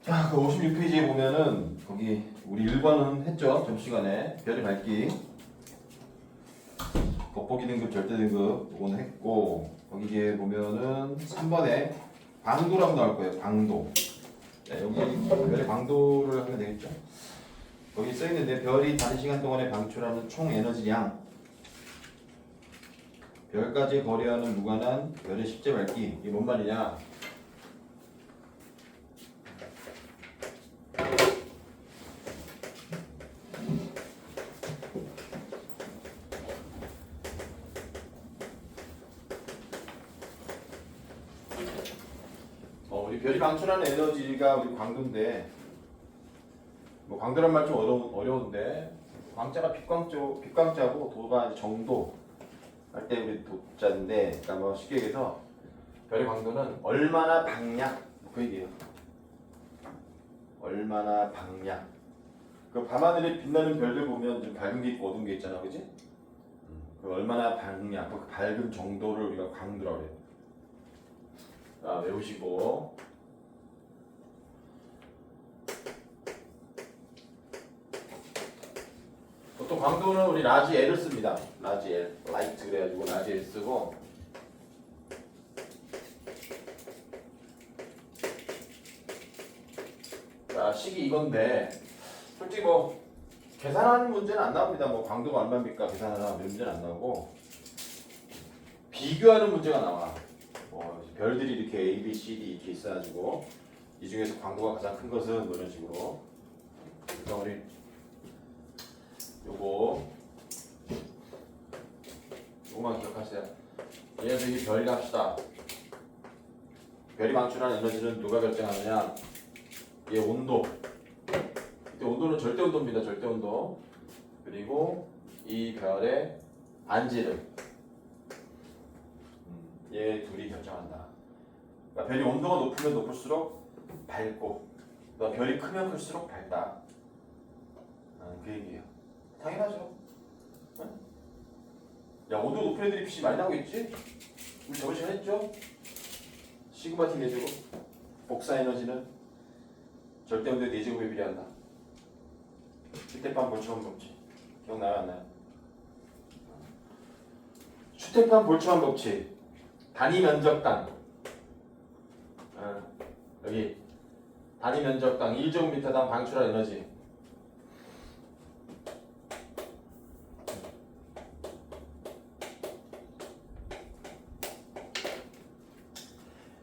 자, 그 56페이지에 보면은 거기 우리 1번은 했죠. 점심시간에 별의 밝기 겉보기 등급 절대 등급 이거는 했고 거기에 보면은 3번에 방도라고 나올 거예요. 방도. 네, 여기 별의 방도를 하면 되겠죠. 거기 써 있는데 별이 다른 시간 동안에 방출하는 총 에너지량 별까지 거리와는 무관한 별의 실제 밝기 이게 뭔 말이냐? 우리 별이 방출하는 에너지가 우리 광도인데 뭐 광도란 말 좀 어려운데 광자가 빛광자고 도가 이제 정도 할 때 우리 도자인데 그러니까 뭐 쉽게 얘기해서 별의 광도는 얼마나 방향 그 얘기예요. 얼마나 방향. 그 밤하늘에 빛나는 별들 보면 좀 밝은 게 있고 어두운 게 있잖아, 그지? 그 얼마나 방향, 그 밝은 정도를 우리가 광도라고 해요. 자, 외우시고. 보통 광도는 우리 라지 L을 씁니다. 라지 L, 라이트 그래가지고 라지 L 쓰고. 자, 식이 이건데 솔직히 뭐 계산하는 문제는 안 나옵니다. 뭐 광도가 얼마입니까? 계산하는 문제는 안 나오고 비교하는 문제가 나와. 별들이 이렇게 A, B, C, D 이렇게 있어가지고 이 중에서 광도가 가장 큰 것은 뭐 이런 식으로. 그래서 우리 요거만 기억하세요. 얘에서 이 별이 합시다. 별이 방출하는 에너지는 누가 결정하느냐? 얘 온도. 이때 온도는 절대 온도입니다. 절대 온도. 그리고 이 별의 반지름. 얘 둘이 결정한다. 그러니까 별이 온도가 높으면 높을수록 밝고, 그러니까 별이 크면 클수록 밝다. 그 얘기예요. 당연하죠. 응? 야, 온도 높은 애들이 빛이 많이 나오고 있지? 우리 저번 시간에 했죠? 시그마 T 내제곱 복사 에너지는 절대 온도의 4제곱에 비례한다. 추테판 볼츠만 법칙 기억나요? 안 나요? 추테판 볼츠만 법칙 단위 면적당 여기 단위 면적당 1제곱미터당 방출한 에너지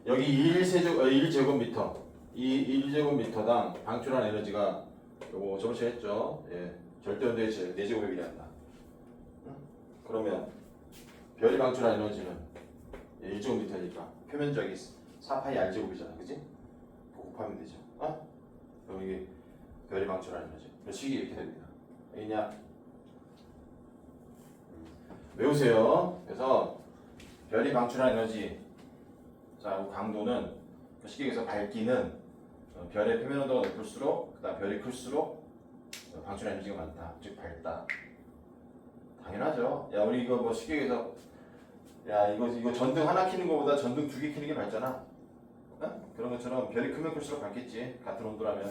여기 1제곱미터 이 1제곱미터당 방출한 에너지가 요거 저번 시간에 했죠. 예, 절대 온도의 4제곱에 비례한다. 그러면 별이 방출한 에너지는 1제곱미터니까 표면적이 4파이 r제곱이잖아. 그지? 곱하면 되죠. 그럼 이게 별이 방출한 에너지. 식이 이렇게 됩니다. 알겠냐? 외우세요. 그래서 별이 방출한 에너지 자, 강도는 식에서 밝기는 별의 표면 온도가 높을수록 그다음 별이 클수록 방출한 에너지가 많다. 즉 밝다. 당연하죠. 야, 우리 이거 뭐 식에서 야, 이거 전등 하나 켜는 것보다 전등 2개 켜는 게 밝잖아. 그런 것처럼 별이 크면 클수록 밝겠지. 같은 온도라면.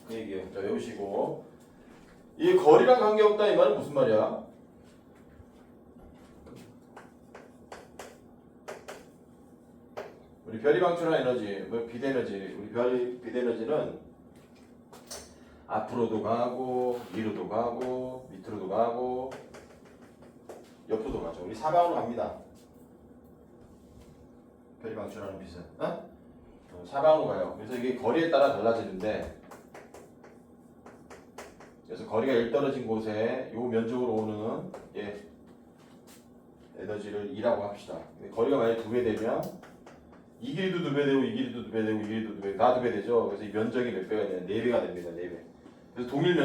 그 얘기예요. 자, 외우시고. 이 거리랑 관계없다 이 말은 무슨 말이야? 우리 별이 방출한 에너지, 뭐 빛에너지, 우리 별의 빛에너지는 앞으로도 가고, 위로도 가고, 밑으로도 가고, 옆으로도 가죠. 우리 사방으로 갑니다. 별이 방출하는 빛은, 사방으로 가요. 그래서 이게 거리에 따라 달라지는데, 그래서 거리가 1 떨어진 곳에 요 면적으로 오는 에너지를 2라고 합시다. 거리가 만약에 2배 되면 이 길이도 2배 되고 이 길이도 2배 되고 이 길이도 2배 다 2배 되죠. 그래서 이 면적이 몇 배가 되냐? 4배가 됩니다. 4배. 그래서 동일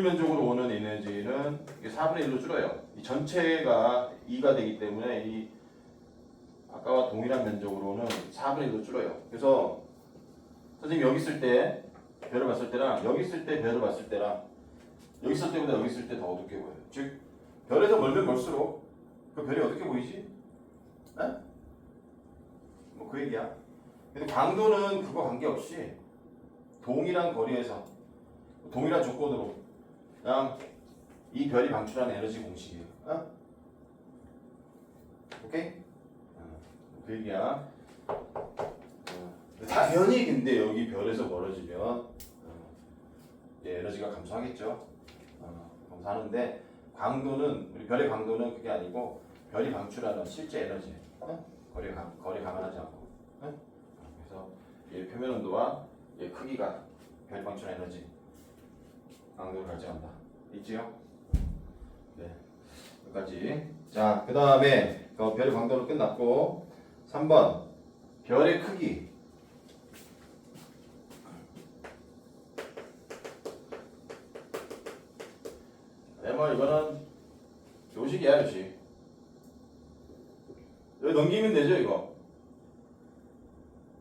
면적으로 오는 에너지는 4분의 1로 줄어요. 이 전체가 2가 되기 때문에 이 아까와 동일한 면적으로는 4분의 1로 줄어요. 그래서 선생님 여기 있을 때 별을 봤을 때랑 여기 있을 때 별을 봤을 때랑 여기 있을 때보다 여기 있을 때 더 어둡게 보여요. 즉 별에서 멀면 멀수록 그 별이 어떻게 보이지? 뭐 그 얘기야. 근데 광도는 그거 관계없이 동일한 거리에서 동일한 조건으로 그냥 이 별이 방출하는 에너지 공식이에요. 어? 오케이? 그 얘기야. 당연히 근데 여기 별에서 멀어지면 에너지가 감소하겠죠. 감소하는데 광도는 우리 별의 광도는 그게 아니고 별이 방출하는 실제 에너지. 거리 감안하지 않고. 그래서 얘 표면 온도와 얘 크기가 별이 방출하는 에너지 강도를 결정한다. 있지요? 네. 여기까지. 자, 그 다음에 별의 광도는 끝났고 3번 별의 크기. 뭐 이거는 요식이야, 요식. 여기 넘기면 되죠, 이거.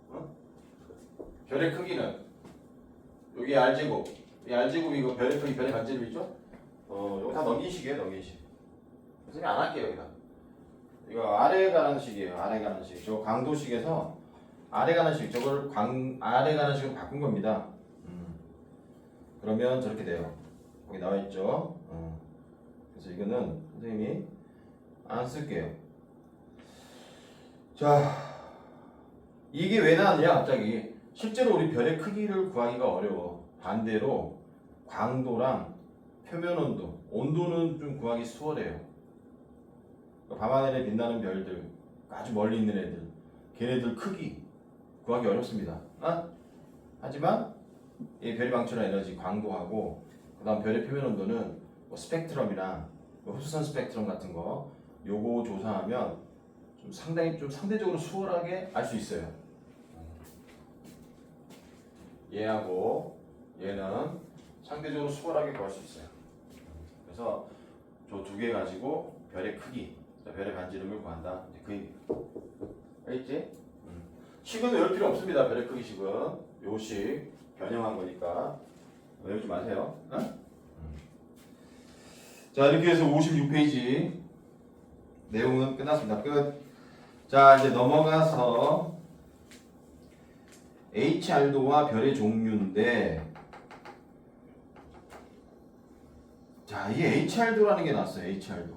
어? 별의 크기는 여기 R제곱. 이 R제곱 이거 별의 크기, 별의 반제곱 있죠? 이거 다 넘기식이에요, 넘기식. 선생님 안 할게요, 여기다. 이거 아래에 가는 식이에요, 아래에 가는 식. 저 강도식에서 아래 가는 식, 저걸 아래 가는 식으로 바꾼 겁니다. 그러면 저렇게 돼요. 거기 나와 있죠? 그래서 이거는 선생님이 안 쓸게요. 자, 이게 왜 나왔냐 갑자기. 실제로 우리 별의 크기를 구하기가 어려워. 반대로 광도랑 표면 온도, 온도는 좀 구하기 수월해요. 밤하늘에 빛나는 별들, 아주 멀리 있는 애들, 걔네들 크기 구하기 어렵습니다. 하지만 이 별이 방출하는 에너지 광도하고 그 다음 별의 표면 온도는 뭐 스펙트럼이나 뭐 흡수선 스펙트럼 같은 거 요거 조사하면 좀 상대적으로 수월하게 알 수 있어요. 얘하고 얘는 상대적으로 수월하게 구할 수 있어요. 그래서 저 두 개 가지고 별의 크기, 별의 반지름을 구한다. 이제 그 얘기. 알겠지? 식은 외울 필요 없습니다. 별의 크기 식은 요식 변형한 거니까 외우지 마세요. 자, 이렇게 해서 56페이지 내용은 끝났습니다. 끝. 자, 이제 넘어가서 HR도와 별의 종류인데, 자, 이게 HR도라는 게 나왔어요. HR도.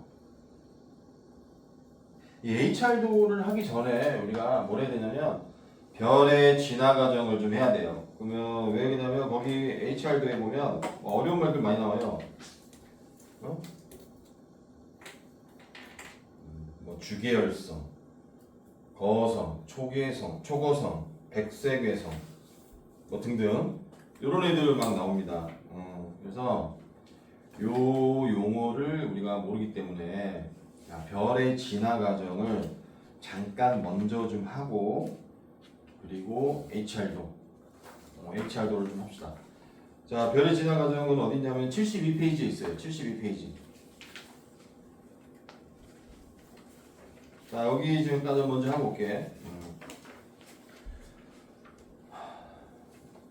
이 HR도를 하기 전에 우리가 뭘 해야 되냐면 별의 진화 과정을 좀 해야 돼요. 그러면 왜 그러냐면 거기 HR도에 보면 어려운 말들 많이 나와요. 뭐 주계열성, 거성, 초계성, 초거성, 백색외성 뭐 등등 이런 애들 막 나옵니다. 그래서 요 용어를 우리가 모르기 때문에 별의 진화 과정을 잠깐 먼저 좀 하고 그리고 HR도를 좀 합시다. 자, 별의 진화 과정은 어디 있냐면 72페이지에 있어요. 72페이지. 자, 여기 지금까지 먼저 하고 올게.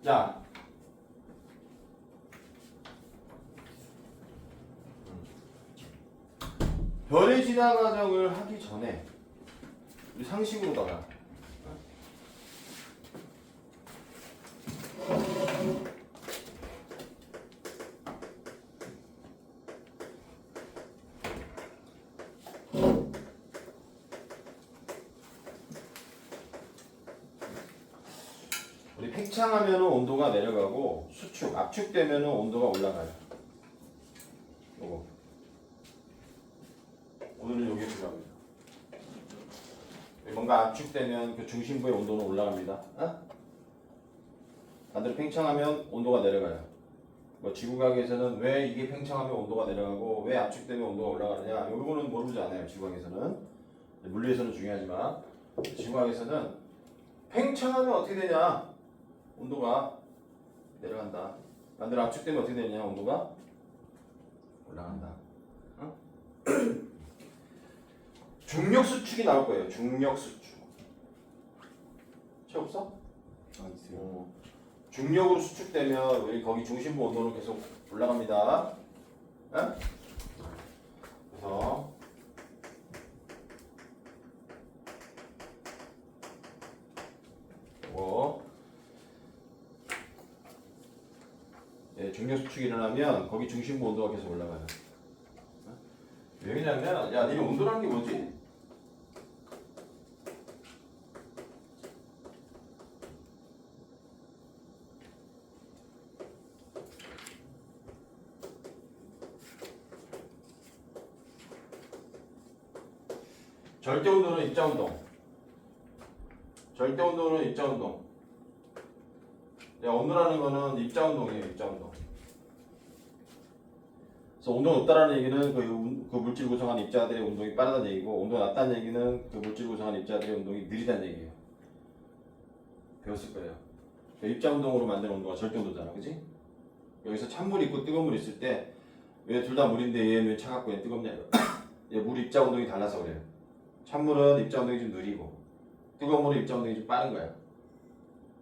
자, 별의 진화 과정을 하기 전에 우리 상식으로다가 우리 팽창하면 온도가 내려가고 수축, 압축되면 온도가 올라가요. 요거. 오늘은 여기에 들어갑니다. 뭔가 압축되면 그 중심부의 온도는 올라갑니다. 반대로 팽창하면 온도가 내려가요. 뭐 지구과학에서는 왜 이게 팽창하면 온도가 내려가고 왜 압축되면 온도가 올라가느냐, 요거는 모르지 않아요. 지구과학에서는. 물리에서는 중요하지만 지구과학에서는 팽창하면 어떻게 되냐, 온도가 내려간다. 반대로 압축되면 어떻게 되냐, 온도가 올라간다. 중력 수축이 나올 거예요. 중력 수축. 책 없어? 있어요. 중력으로 수축되면 우리 거기 중심부 온도는 계속 올라갑니다. 그래서 중력 수축이 일어나면 거기 중심부 온도가 계속 올라가요. 왜냐면 야 니네 온도라는 게 뭐지? 절대 온도는 입자 운동. 절대 온도는 입자 운동. 야, 온도라는 거는 입자 운동이에요, 입자 운동. 그래서 온도가 높다라는 얘기는 그 물질 구성한 입자들의 운동이 빠르다는 얘기고, 온도가 낮다는 얘기는 그 물질 구성한 입자들의 운동이 느리다는 얘기예요. 배웠을 거예요. 그러니까 입자 운동으로 만든 온도가 절대 온도잖아, 그지? 여기서 찬물 있고 뜨거운 물 있을 때 왜 둘 다 물인데 얘는 왜 차갑고 얘는 뜨겁냐? 얘 물 입자 운동이 달라서 그래요. 찬물은 입자 운동이 좀 느리고 뜨거운 물은 입자 운동이 좀 빠른 거야.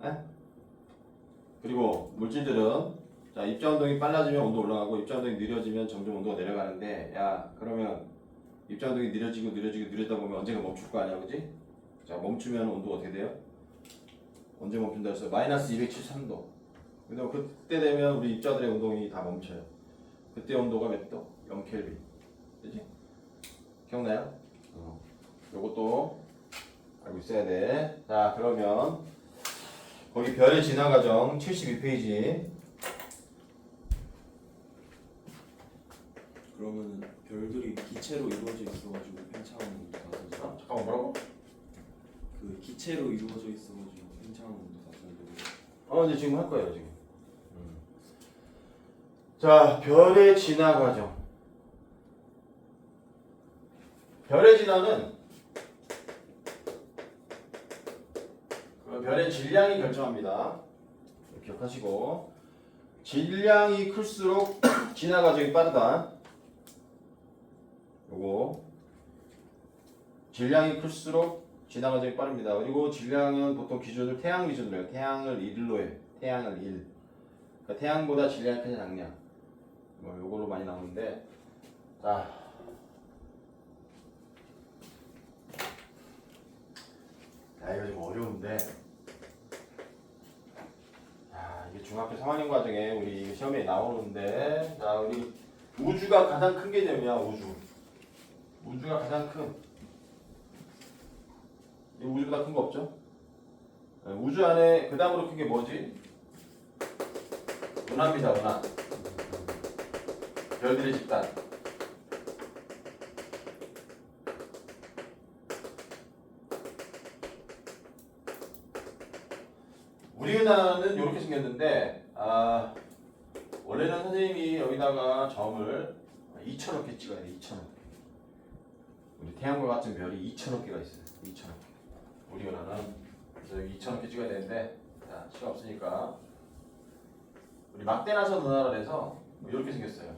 에? 그리고 물질들은 자 입자 운동이 빨라지면 온도 올라가고 입자 운동이 느려지면 점점 온도가 내려가는데 야 그러면 입자 운동이 느려지고 느려다 보면 언젠가 멈출 거 아니야, 그지? 자 멈추면 온도가 어떻게 돼요? 언제 멈춘다 해서 마이너스 273도. 근데 그때 되면 우리 입자들의 운동이 다 멈춰요. 그때 온도가 몇 도? 0켈빈. 그지? 기억나요? 요것도 알고 있어야 돼. 자, 그러면 거기 별의 진화 과정 72페이지. 그러면 별들이 기체로 이루어져 있어가지고 팽창하는 온도 다르죠? 잠깐만 뭐라고? 그 기체로 이루어져 있어가지고 팽창하는 온도 다르죠? 이제 지금 할 거예요, 지금. 자, 별의 진화 과정. 별의 진화는 별의 질량이 결정합니다. 기억하시고 질량이 클수록 진화 과정이 빠르다. 요거 질량이 클수록 진화 과정이 빠릅니다. 그리고 질량은 보통 기준을 태양 기준으로 해요. 태양을 1로 해요. 태양을 1. 그러니까 태양보다 질량이 크냐 작냐. 뭐 요걸로 많이 나오는데 자. 야 이거 좀 어려운데 이게 중학교 3학년 과정에 우리 시험에 나오는데 자 우리 우주가 가장 큰 개념이야. 우주가 가장 큰 이 우주보다 큰 거 없죠? 우주 안에 그 다음으로 큰 게 뭐지? 은하입니다. 은하 별들의 집단. 우리 은하는 이렇게 생겼는데 원래는 선생님이 여기다가 점을 2,000억 개 찍어야 돼. 2,000억 개. 우리 태양과 같은 별이 2,000억 개가 있어요. 2,000억 개. 우리 은하는 그래서 여기 2,000억 개 찍어야 되는데 자 시간 없으니까 우리 막대나선 은하라 해서 이렇게 생겼어요.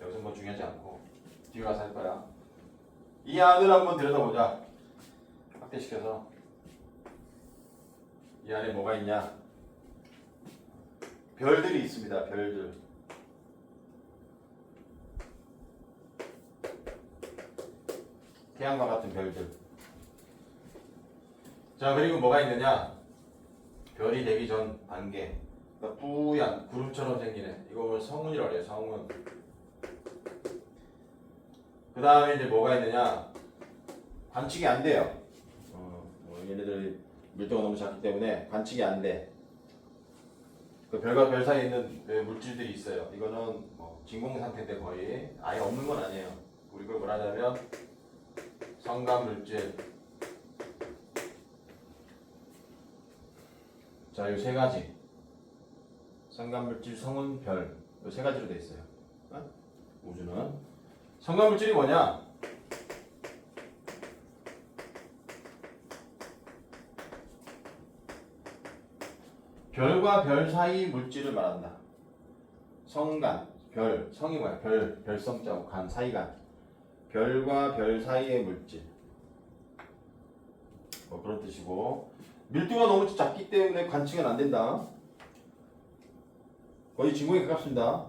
여기서 뭐 중요하지 않고 뒤에 가서 할 거야. 이 안을 한번 들여다보자. 확대시켜서 이 안에 뭐가 있냐? 별들이 있습니다. 별들. 태양과 같은 별들. 자 그리고 뭐가 있느냐? 별이 되기 전 단계. 그러니까 뿌얀 구름처럼 생기네. 이걸 성운이라고 해요. 성운. 그 다음에 이제 뭐가 있느냐? 관측이 안 돼요. 얘네들 밀도가 너무 작기 때문에 관측이 안 돼. 그 별과 별 사이에 있는 물질들이 있어요. 이거는 뭐 진공 상태인데 거의 아예 없는 건 아니에요. 우리 걸 뭐라냐면 성간 물질. 자, 이 세 가지. 성간 물질, 성운, 별. 이 세 가지로 돼 있어요. 우주는 성간 물질이 뭐냐? 별과 별 사이 물질을 말한다. 성간, 별, 성이 뭐야? 별성자고 간, 사이간. 별과 별 사이의 물질. 뭐 그런 뜻이고 밀도가 너무 작기 때문에 관측은 안 된다. 거의 진공에 가깝습니다.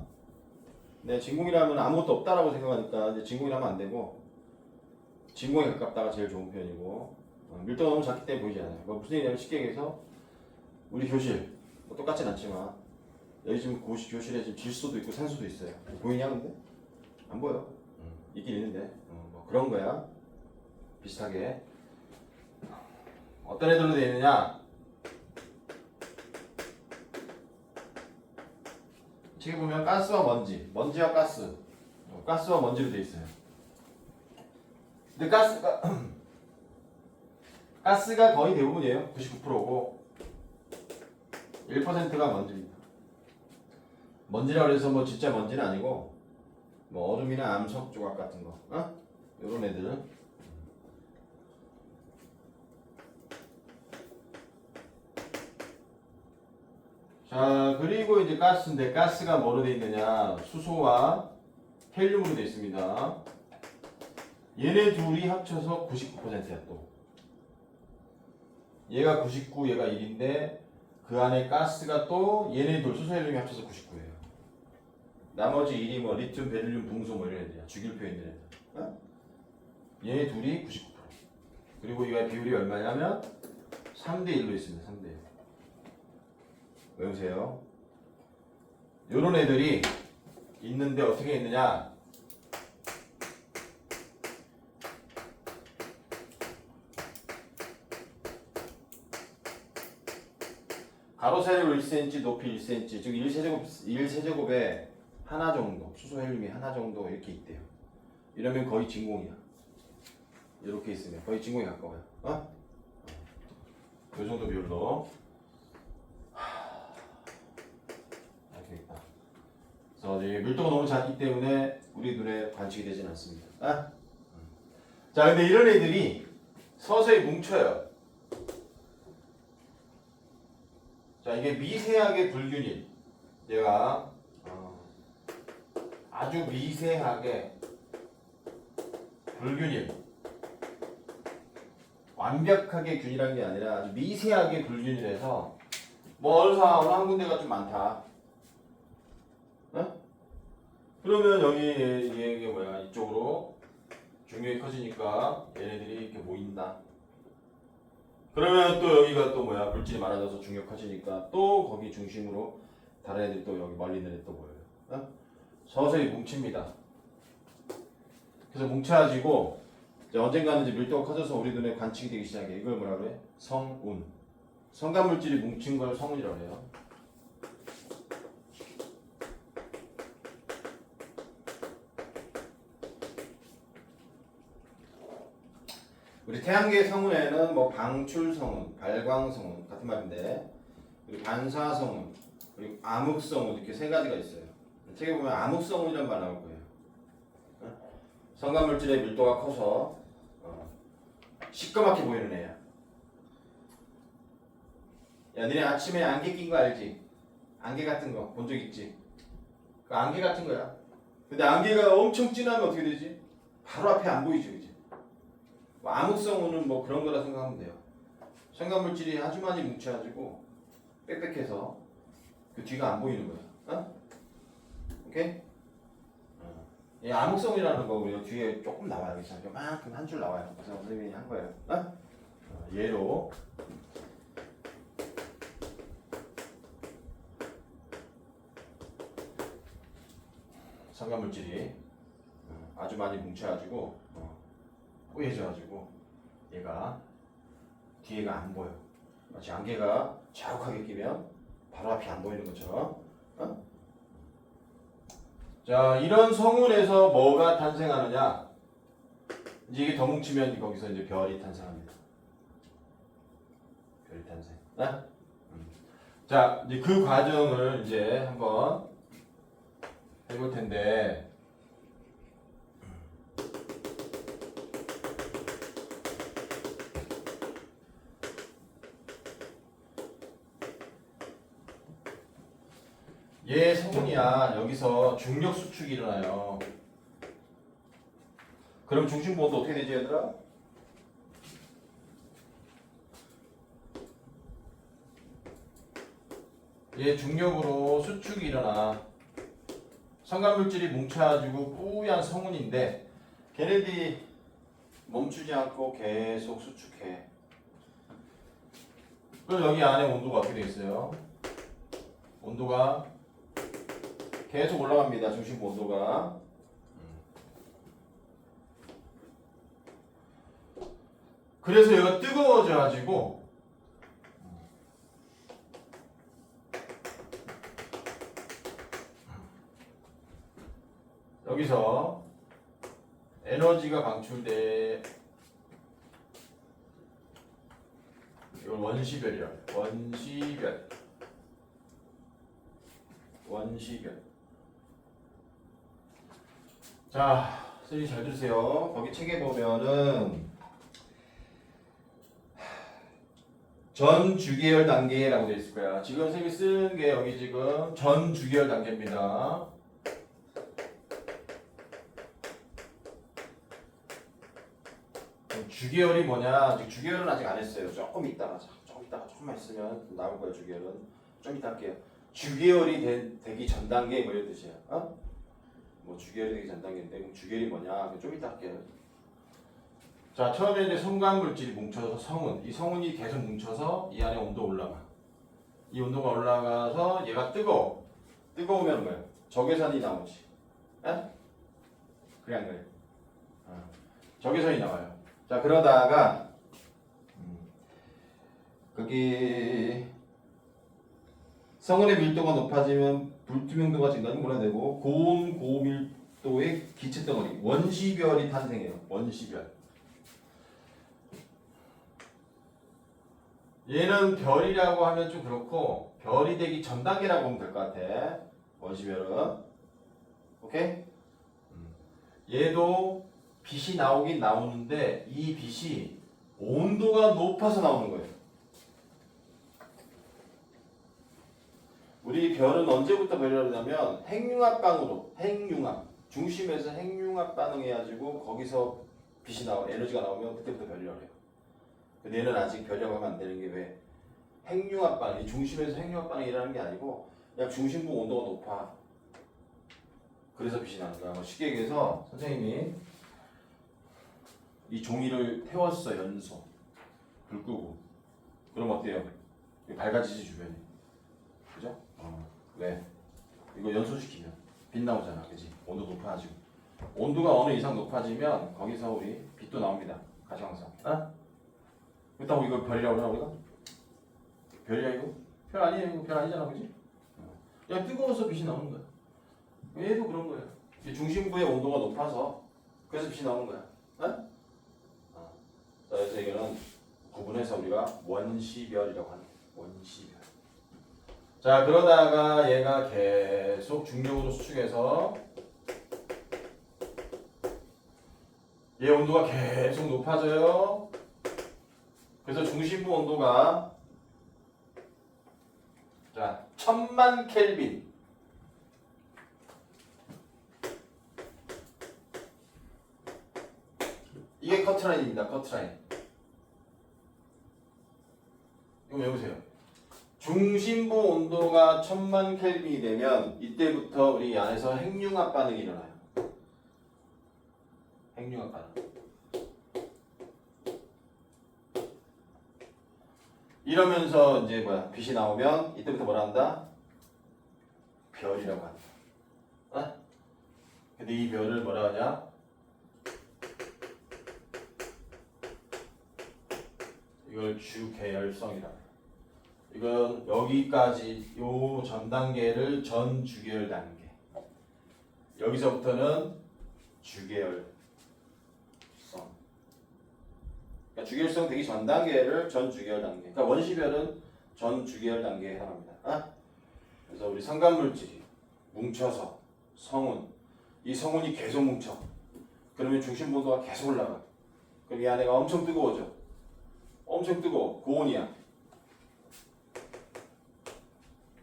네, 진공이라면 아무것도 없다라고 생각하니까 이제 진공이라면 안 되고 진공에 가깝다가 제일 좋은 표현이고 밀도가 너무 작기 때문에 보이지 않아요. 뭐 무슨 얘기냐면 쉽게 얘기해서 우리 교실 뭐 똑같진 않지만 여기 지금 교실에 지금 질소도 있고 산소도 있어요. 보이냐 근데? 안 보여. 있긴 있는데 뭐 그런 거야. 비슷하게 어떤 애들로 되어 있느냐? 책에 보면 가스와 먼지, 먼지와 가스, 가스와 먼지로 되어 있어요. 근데 가스가 거의 대부분이에요. 99%고 1%가 먼지입니다. 먼지라고 해서 뭐 진짜 먼지는 아니고 뭐 얼음이나 암석 조각 같은 거, 요런 애들. 자, 그리고 이제 가스인데 가스가 뭐로 되어 있느냐? 수소와 헬륨으로 되어 있습니다. 얘네 둘이 합쳐서 99%야 또. 얘가 99, 얘가 1인데 그 안에 가스가 또 얘네 둘 수소 헬륨이 합쳐서 99예요. 나머지 1이 뭐 리튬, 베릴륨, 붕소 뭐 이런 애들이야. 주기율표에 있는 애들. 얘네 둘이 99%. 그리고 이거의 비율이 얼마냐면 3대 1로 있습니다. 3대 1. 외우세요. 요런 애들이 있는데 어떻게 있느냐? 가로 세로 1cm, 높이 1cm, 즉 1세제곱에 하나 정도, 수소 헬륨이 하나 정도 이렇게 있대요. 이러면 거의 진공이야. 이렇게 있으면 거의 진공에 가까워요. 이 정도 비율로. 이렇게 있다. 그래서 이제 밀도가 너무 작기 때문에 우리 눈에 관측이 되진 않습니다. 자, 근데 이런 애들이 서서히 뭉쳐요. 자, 이게 미세하게 불균일. 얘가 아주 미세하게 불균일. 완벽하게 균일한 게 아니라 아주 미세하게 불균일해서 뭐 어느 한 군데가 좀 많다. 그러면 여기 이게 뭐야? 이쪽으로 중력이 커지니까 얘네들이 이렇게 모인다. 그러면 또 여기가 또 뭐야? 물질이 많아져서 중력 커지니까 또 거기 중심으로 다른 애들이 또 여기 멀리 있는 애들 또 보여요. 서서히 뭉칩니다. 그래서 뭉쳐가지고 이제 언젠가는 이제 밀도가 커져서 우리 눈에 관측이 되기 시작해. 이걸 뭐라 그래? 성운. 성간 물질이 뭉친 걸 성운이라고 해요. 우리 태양계의 성운에는 뭐 방출성운, 발광성운 같은 말인데, 그리고 반사성운, 그리고 암흑성운 이렇게 세 가지가 있어요. 책에 보면 암흑성운이라는 말 나올 거예요. 성간 물질의 밀도가 커서 시꺼멓게 보이는 애야. 야, 너네 아침에 안개 낀 거 알지? 안개 같은 거 본 적 있지? 그 안개 같은 거야. 근데 안개가 엄청 진하면 어떻게 되지? 바로 앞에 안 보이지, 그지? 뭐 암흑성운은 뭐 그런 거라 생각하면 돼요. 성간 물질이 아주 많이 뭉쳐가지고 빽빽해서 그 뒤가 안 보이는 거야. 오케이? 이 암흑성이라는 거 우리가 뒤에 조금 나와요. 그래서 요만큼 한 줄 나와요. 그래서 선생님이 한 거예요. 얘로 성간 물질이 아주 많이 뭉쳐가지고 꼬여져가지고 얘가 뒤에가 안 보여. 마치 안개가 자욱하게 끼면 바로 앞이 안 보이는 것처럼. 자, 이런 성운에서 뭐가 탄생하느냐? 이제 이게 더 뭉치면 거기서 이제 별이 탄생합니다. 별이 탄생. 자, 이제 그 과정을 이제 한번 해볼 텐데. 얘 성운이야. 여기서 중력 수축이 일어나요. 그럼 중심부호도 어떻게 되지, 얘들아? 얘 중력으로 수축이 일어나. 성간물질이 뭉쳐가지고 뿌얀 성운인데 걔네들이 멈추지 않고 계속 수축해. 그럼 여기 안에 온도가 어떻게 돼 있어요? 온도가 계속 올라갑니다. 중심부 온도가. 그래서 얘가 뜨거워져 가지고 여기서 에너지가 방출돼. 이걸 원시별이라고 해요. 원시별. 자, 선생님 잘 들으세요. 거기 책에 보면은 전 주계열 단계라고 되어 있을 거야. 지금 선생님이 쓴 게 여기 지금 전 주계열 단계입니다. 주계열이 뭐냐? 지금 주계열은 아직 안 했어요. 조금 이따가 조금만 있으면 나올 거예요. 주계열은 좀 이따 할게요. 주계열이 되기 전 단계 뭐 이런 뜻이야. 어? 뭐 주계열이 되기 전 단계인데 그럼 주계열이 뭐냐? 좀 이따 할게요. 자, 처음에 이제 성간 물질이 뭉쳐서 성운, 이 성운이 계속 뭉쳐서 이 안에 온도 올라가. 이 온도가 올라가서 얘가 뜨거우면 뭐야? 적외선이 나오지. 에? 그래 안 그래? 적외선이 나와요. 자, 그러다가 거기 성운의 밀도가 높아지면 불투명도가 증가는 뭐라 되고 고온 고밀도의 기체 덩어리 원시별이 탄생해요. 원시별. 얘는 별이라고 하면 좀 그렇고 별이 되기 전 단계라고 보면 될 것 같아. 원시별은. 오케이? 얘도 빛이 나오긴 나오는데 이 빛이 온도가 높아서 나오는 거예요. 우리 별은 언제부터 별이라고 하냐면 핵융합방으로 중심에서 핵융합 반응해가지고 거기서 빛이 나와 에너지가 나오면 그때부터 별이라고 해요. 근데 얘는 아직 별이라고 하면 안 되는 게 왜? 핵융합 반응, 이 중심에서 핵융합 반응이 일어나는 게 아니고 그냥 중심부 온도가 높아. 그래서 빛이 나는 거야. 쉽게 얘기해서 선생님이 이 종이를 태웠어. 연소 불 끄고 그럼 어때요? 밝아지지 주변이. 그죠? 왜? 이거 연소시키면 빛 나오잖아. 그지? 온도 높아지고 온도가 어느 이상 높아지면 거기서 우리 빛도 나옵니다. 가시광선. 어? 그렇다고 이거 별이라고 하나 우리가? 별이야 이거? 별 아니에요. 이거 별 아니잖아. 그지? 그냥 뜨거워서 빛이 나오는 거야. 얘도 그런 거예요. 중심부의 온도가 높아서 그래서 빛이 나오는 거야. 어? 자, 그래서 이거는 구분해서 우리가 원시별이라고 하는 거야. 원시별. 자, 그러다가 얘가 계속 중력으로 수축해서 얘 온도가 계속 높아져요. 그래서 중심부 온도가 자 1000만 켈빈. 이게 커트라인입니다. 커트라인. 이거 외우세요. 중심부 온도가 1000만 켈빈이 되면 이때부터 우리 안에서 핵융합 반응이 일어나요. 핵융합 반응. 이러면서 이제 뭐야 빛이 나오면 이때부터 뭐라 한다? 별이라고 한다. 어? 근데 이 별을 뭐라 하냐? 이걸 주계열성이라고 해요. 이건 여기까지 요 전 단계를 전 주계열 단계. 여기서부터는 주계열성. 그러니까 주계열성 되기 전 단계를 전 주계열 단계. 그러니까 원시별은 전 주계열 단계에 해당합니다. 아? 그래서 우리 성간물질이 뭉쳐서 성운, 이 성운이 계속 뭉쳐. 그러면 중심 온도가 계속 올라가. 그럼 이 안에가 엄청 뜨거워져. 엄청 뜨거워. 고온이야.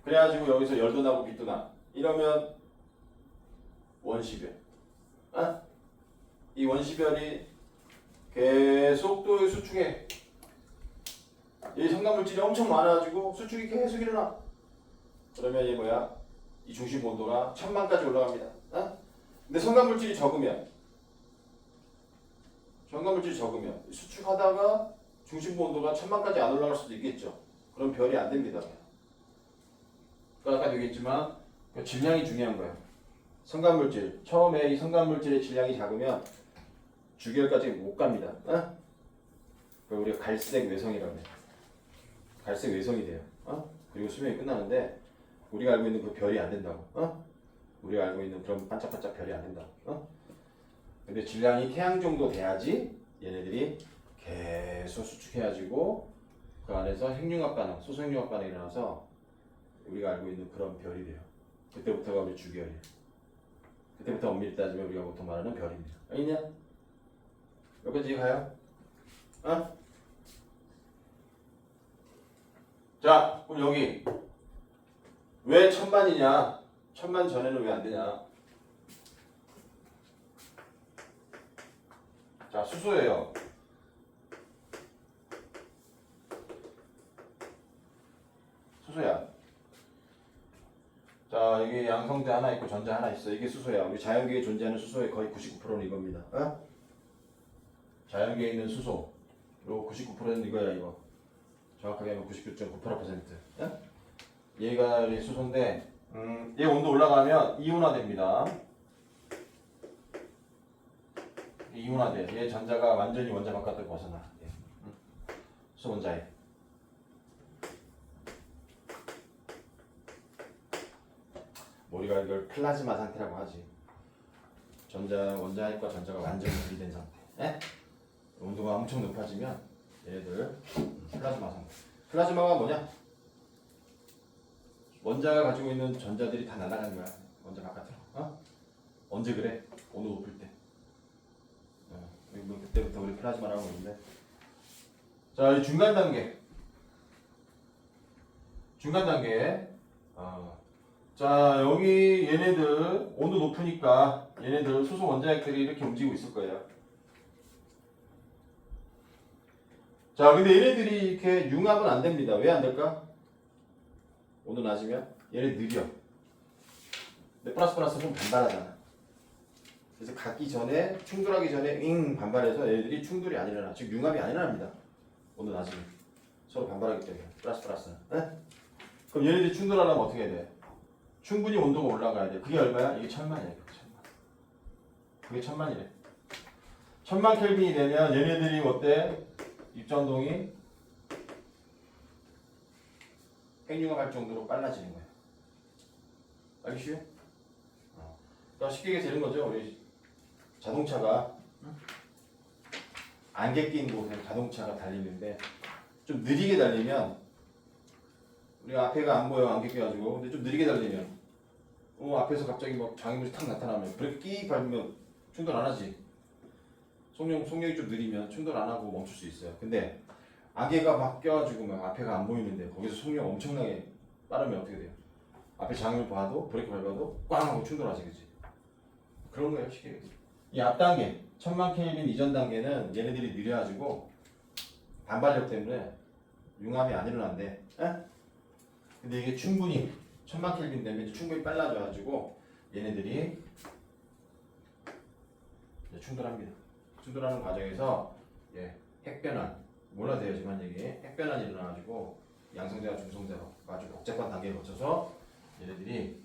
그래가지고 여기서 열도 나고 빛도 나. 이러면 원시별. 아? 이 원시별이 계속 또 수축해. 이 성간물질이 엄청 많아가지고 수축이 계속 일어나. 그러면 얘 뭐야? 이 중심 온도가 1000만까지 올라갑니다. 어? 근데 성간물질이 적으면 수축하다가 중심부 온도가 1000만까지 안 올라갈 수도 있겠죠. 그럼 별이 안 됩니다. 아까 얘기했지만 질량이 중요한 거예요. 성간물질. 처음에 이 성간물질의 질량이 작으면 주결까지 못 갑니다. 어? 그걸 우리가 갈색 외성이라고 해요. 갈색 외성이 돼요. 어? 그리고 수명이 끝나는데 우리가 알고 있는 그 별이 안 된다고. 어? 우리가 알고 있는 그런 반짝반짝 별이 안 된다고. 어? 근데 질량이 태양 정도 돼야지 얘네들이 계속 수축해가지고 그 안에서 핵융합 반응, 소수핵융합 반응이 일어나서 우리가 알고 있는 그런 별이 돼요. 그때부터가 우리 주결이에요. 그때부터 엄밀히 따지면 우리가 보통 말하는 별입니다. 알겠냐? 여기까지 이해가요? 어? 자, 그럼 여기 왜 1000만이냐? 1000만 전에는 왜 안 되냐? 자, 수소예요. 수소야. 자, 여기 양성제 하나 있고 전자 하나 있어. 이게 수소야. 우리 자연계에 존재하는 수소의 거의 99%는 이겁니다. 어? 자연계에 있는 수소. 요 99%는 이거야, 이거. 정확하게 하면 99.98%. 어? 얘가 수소인데, 얘 온도 올라가면 이온화됩니다. 이온화돼. 얘 전자가 완전히 원자 바깥으로 벗어나. 예. 수원자에. 우리가 이걸 플라즈마 상태라고 하지. 원자핵과 전자가 완전히 분리된 상태. 예? 온도가 엄청 높아지면 얘네들 플라즈마 상태. 플라즈마가 뭐냐? 원자가 가지고 있는 전자들이 다 날아가는 거야. 원자 바깥으로. 어? 언제 그래? 온도 높을 때. 그때부터 우리 플라즈마라고 하는데. 자, 이 중간 단계. 중간 단계. 자, 여기 얘네들 온도 높으니까 얘네들 수소 원자핵들이 이렇게 움직이고 있을 거예요. 자, 근데 얘네들이 이렇게 융합은 안 됩니다. 왜 안 될까? 온도 낮으면 얘네 느려. 근데 플러스 좀 반발하잖아. 그래서 갖기 전에 충돌하기 전에 반발해서 얘네들이 충돌이 안 일어나. 즉 융합이 안 일어납니다. 온도 낮으면 서로 반발하기 때문에 플러스. 네? 그럼 얘네들이 충돌하려면 어떻게 해야 돼? 충분히 온도가 올라가야 돼. 그게 얼마야? 이게 1000만이야. 그게 1000만이래. 1000만 켈빈이 되면 얘네들이 어때? 입자운동이 핵융합할 정도로 빨라지는 거야. 알기 쉬워? 그러니까 쉽게 얘기해서 이런 거죠. 우리 자동차가 안개 낀 곳에 자동차가 달리는데 좀 느리게 달리면 우리가 앞에가 안 보여. 안개 껴가지고. 근데 좀 느리게 달리면 앞에서 갑자기 막 장애물이 탁 나타나면 브레이크 끼 밟으면 충돌 안 하지. 속력이 좀 느리면 충돌 안 하고 멈출 수 있어요. 근데 안개가 막 껴가지고 막 앞에가 안 보이는데 거기서 속력 엄청나게 빠르면 어떻게 돼요? 앞에 장애물 봐도 브레이크 밟아도 꽝 하고 충돌하지, 그치? 그런 거예요, 쉽게 얘기해서. 이 앞 단계 1000만 켈빈 이전 단계는 얘네들이 느려가지고 반발력 때문에 융합이 안 일어난대. 에? 근데 이게 충분히 1000만 켈빈 되면 이제 충분히 빨라져가지고 얘네들이 이제 충돌합니다. 충돌하는 과정에서 핵변환, 몰라도 돼요, 지금 한 얘기. 핵변환이 일어나가지고 양성자와 중성자로 아주 복잡한 단계를 거쳐서 얘네들이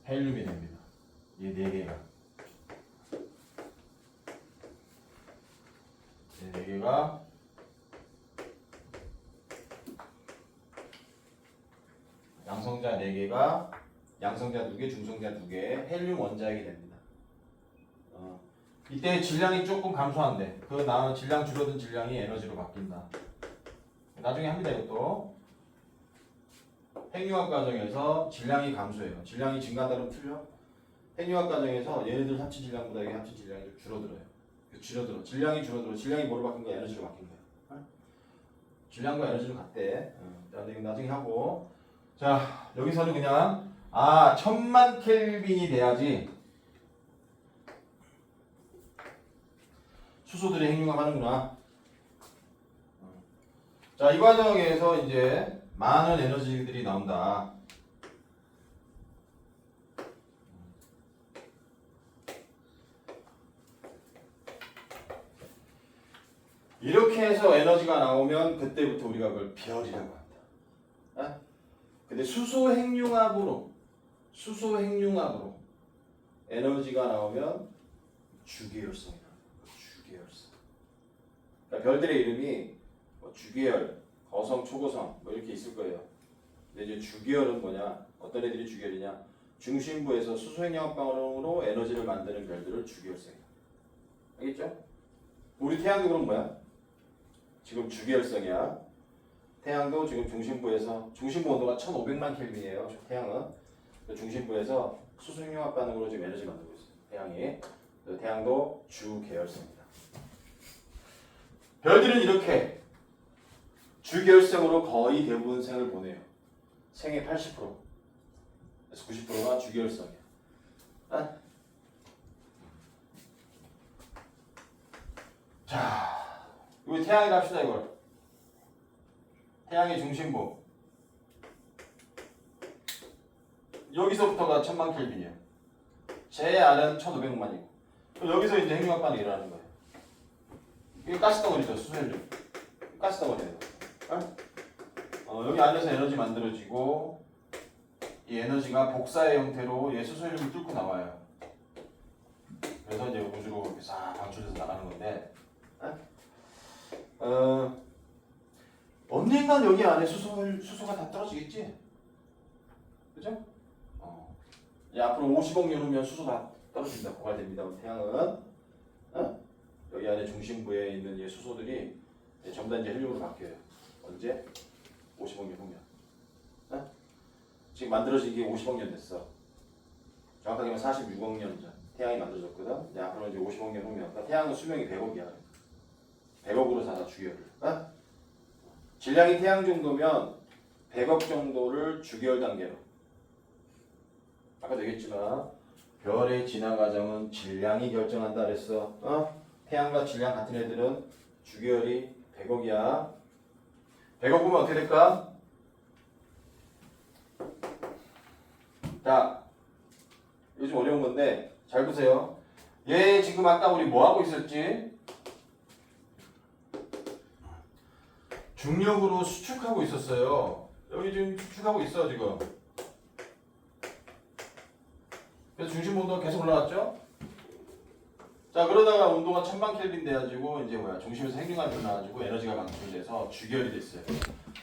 헬륨이 됩니다. 이 네 개가. 이 네 개가 양성자 4개가 양성자 2개, 중성자 2개, 헬륨 원자핵이 됩니다. 이때 질량이 조금 감소한대. 그 다음 질량 줄어든 질량이 에너지로 바뀐다. 나중에 합니다, 이것도. 핵융합 과정에서 질량이 감소해요. 질량이 증가한다면 틀려? 핵융합 과정에서 얘네들 합친 질량보다 이게 합친 질량이 좀 줄어들어요. 줄어들어. 질량이 줄어들어. 질량이 뭐로 바뀐 거야? 에너지로 바뀐 거야. 질량과 에너지는 같대. 자, 이거 나중에 하고. 자, 여기서는 그냥 1000만 켈빈이 돼야지 수소들이 핵융합하는구나. 자, 이 과정에서 이제 많은 에너지들이 나온다. 이렇게 해서 에너지가 나오면 그때부터 우리가 그걸 별이라고 한다. 근데 수소 핵융합으로 에너지가 나오면 주계열성이다. 주계열성. 그러니까 별들의 이름이 뭐 주계열, 거성, 초고성 뭐 이렇게 있을 거예요. 근데 이제 주계열은 뭐냐? 어떤 애들이 주계열이냐? 중심부에서 수소 핵융합 반응으로 에너지를 만드는 별들을 주계열성이다. 알겠죠? 우리 태양도 그럼 뭐야? 지금 주계열성이야. 태양도 지금 중심부 온도가 1500만 켈빈이에요. 태양은 중심부에서 수소 핵융합 반응으로 지금 에너지 만들고 있어요. 태양이. 태양도 주계열성입니다. 별들은 이렇게 주계열성으로 거의 대부분 생을 보내요. 생의 80%. 그래서 90%가 주계열성이야. 자, 이거 태양이라 합시다 이걸. 태양의 중심부. 여기서부터가 1000만 켈빈이에요. 제 R은 1500만이고. 여기서 이제 핵융합 반응이 일어나는 거예요. 이게 가스덩어리죠, 수소연료. 가스덩어리예요. 여기 안에서 에너지 만들어지고 이 에너지가 복사의 형태로 얘 수소연료를 뚫고 나와요. 그래서 이제 우주로 이렇게 싹 방출돼서 나가는 건데, 언젠간 여기 안에 수소가 다 떨어지겠지? 그죠? 앞으로 50억 년 후면 수소 다 떨어진다, 고갈됩니다. 태양은 여기 안에 중심부에 있는 이 수소들이 전부 다 이제 헬륨으로 바뀌어요. 언제? 50억 년 후면. 지금 만들어진 게 50억 년 됐어. 정확하게 하면 46억 년 전 태양이 만들어졌거든. 이제 앞으로 이제 50억 년 후면. 그러니까 태양은 수명이 100억이야. 100억으로 살아 주계열을. 질량이 태양 정도면 100억 정도를 주계열 단계로. 아까도 얘기했지만 별의 진화 과정은 질량이 결정한다 그랬어. 태양과 질량 같은 애들은 주계열이 100억이야. 100억 보면 어떻게 될까? 자, 요즘 어려운 건데 잘 보세요. 얘 지금 아까 우리 뭐 하고 있었지? 중력으로 수축하고 있었어요. 여기 지금 수축하고 있어 지금. 그래서 중심 온도가 계속 올라갔죠? 자, 그러다가 온도가 1000만 켈빈 돼가지고 이제 뭐야? 중심에서 핵융합이 일어나가지고 에너지가 방출돼서 주계열이 됐어요.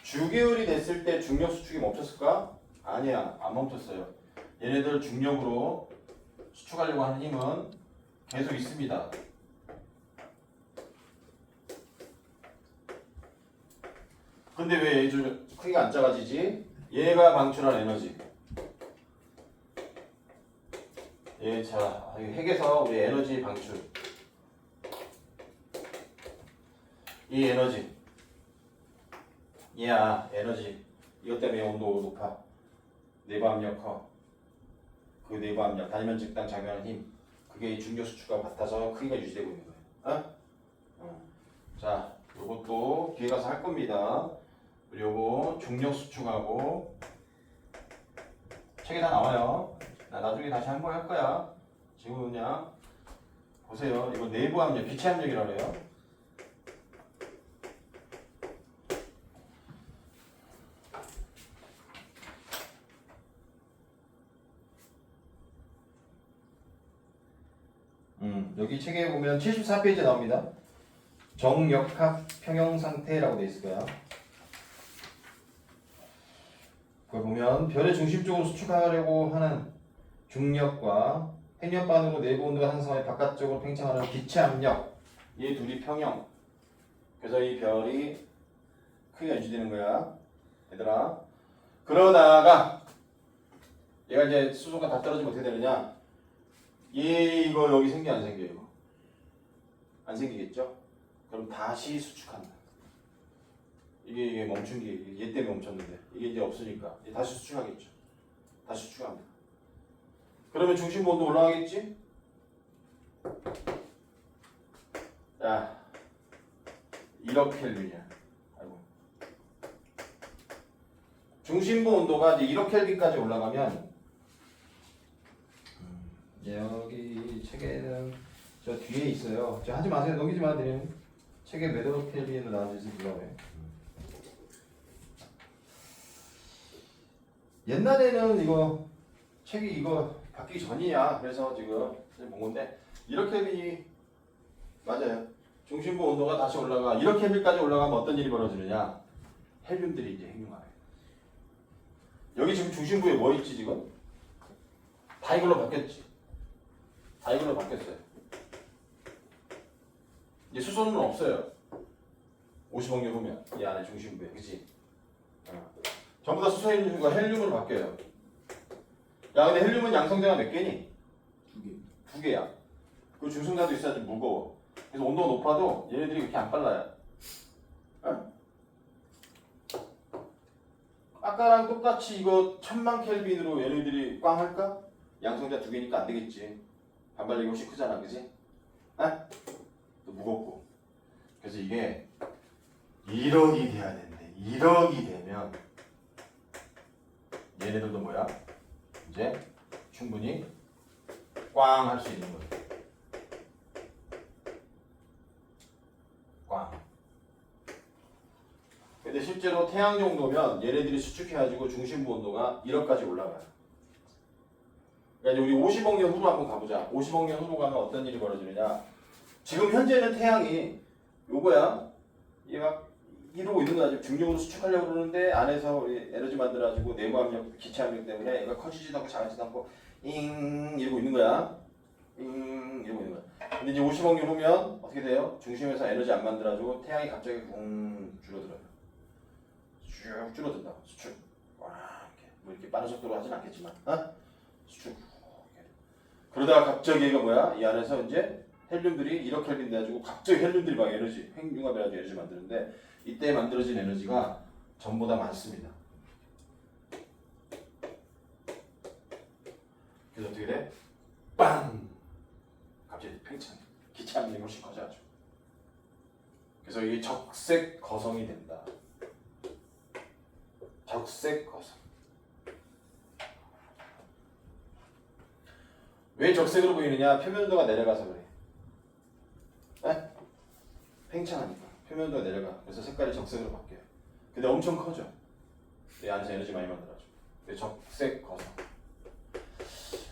주계열이 됐을 때 중력 수축이 멈췄을까? 아니야, 안 멈췄어요. 얘네들 중력으로 수축하려고 하는 힘은 계속 있습니다. 근데 왜 얘 크기가 안 작아지지? 얘가 방출한 에너지. 자, 핵에서 우리 에너지 방출. 이 에너지. 얘야, 에너지. 이것 때문에 온도 높아. 내부 압력 커. 그 내부 압력, 단위면 적당 작용하는 힘. 그게 중력 수축하고 같아서 크기가 유지되고 있는 거예요. 자, 요것도 뒤에 가서 할 겁니다. 그리고 요거 중력 수축하고 책에 다 나와요. 나 나중에 다시 한 번 할 거야. 지금 그냥 보세요. 이거 내부 압력, 빛의 압력이라고 해요. 여기 책에 보면 74페이지에 나옵니다. 정역학 평형 상태라고 되어 있을 거야. 그걸 보면 별의 중심 쪽으로 수축하려고 하는 중력과 핵융합 반응으로 내부 온도가 상승하여 바깥쪽으로 팽창하는 빛의 압력, 이 둘이 평형. 그래서 이 별이 크기가 유지되는 거야, 얘들아. 그러다가 얘가 이제 수소가 다 떨어지면 어떻게 되느냐? 이거 여기 생겨 안 생겨? 이거 안 생기겠죠? 그럼 다시 수축한다. 이게 멈춘 게 얘 때문에 멈췄는데 이게 이제 없으니까 이제 다시 수축하겠죠. 다시 수축합니다. 그러면 중심부 온도 올라가겠지? 자, 1억 켈빈이야. 아이고. 중심부 온도가 이제 1억 켈빈까지 올라가면 여기 책에는 저 뒤에 있어요. 저 하지 마세요. 넘기지 마. 드리는 책에 몇억 켈빈으로 나와져 있으면 뭐라고 해? 옛날에는 이거 책이 이거 바뀌기 전이야. 그래서 지금 본 건데 이렇게 맞아요. 중심부 온도가 다시 올라가 이렇게 헬비까지 올라가면 어떤 일이 벌어지느냐? 헬륨들이 이제 핵융합해. 여기 지금 중심부에 뭐 있지 지금? 다 이걸로 바뀌었지. 다 이걸로 바뀌었어요. 이제 수소는 없어요. 50억년 후면 이 안에 중심부에, 그렇지? 전부 다 수소 헬륨과 헬륨으로 바뀌어요. 야, 근데 헬륨은 양성자가 몇 개니? 2개. 2개야. 그 중성자도 있어야 좀 무거워. 그래서 온도가 높아도 얘네들이 그렇게 안 빨라요. 어? 아까랑 똑같이 이거 1000만 켈빈으로 얘네들이 꽝 할까? 양성자 2개니까 안 되겠지. 반발력이 훨씬 크잖아, 그지? 어? 또 무겁고. 그래서 이게 1억이 돼야 되는데 1억이 되면 얘네들도 뭐야? 이제 충분히 꽝 할 수 있는 거예요. 꽝. 근데 실제로 태양 정도면 얘네들이 수축해가지고 중심부 온도가 1억까지 올라가요. 그러니까 이제 우리 50억 년 후로 한번 가보자. 50억 년 후로 가면 어떤 일이 벌어지느냐? 지금 현재는 태양이 요거야. 얘가 이러고 있는 거야. 지금 중력으로 수축하려고 그러는데 안에서 우리 에너지 만들어가지고 내부 압력, 기체 압력 때문에 얘가 커지지도 않고 작아지지도 않고 이러고 있는 거야. 이러고 있는 거야. 근데 이제 50억 년 후면 어떻게 돼요? 중심에서 에너지 안 만들어가지고 태양이 갑자기 붕 줄어들어요. 쭉 줄어든다. 수축. 와, 이렇게 뭐 이렇게 빠른 속도로 하진 않겠지만, 수축. 그러다가 갑자기 얘가 뭐야? 이 안에서 이제 헬륨들이 1억 켈빈 돼가지고 갑자기 헬륨들이 막 에너지, 핵융합해가지고 에너지 만드는데 이때 만들어진 에너지가 전보다 많습니다. 그래서 어떻게 돼? 빵! 갑자기 팽창. 기체 압력이 훨씬 커져가지고. 그래서 이게 적색 거성이 된다. 적색 거성. 왜 적색으로 보이느냐? 표면 온도가 내려가서 그래. 에? 팽창하니까 표면 온도가 내려가. 그래서 색깔이 적색으로 바뀌어요. 근데 엄청 커져. 이 안에서 에너지 많이 만들어줘. 적색 거성.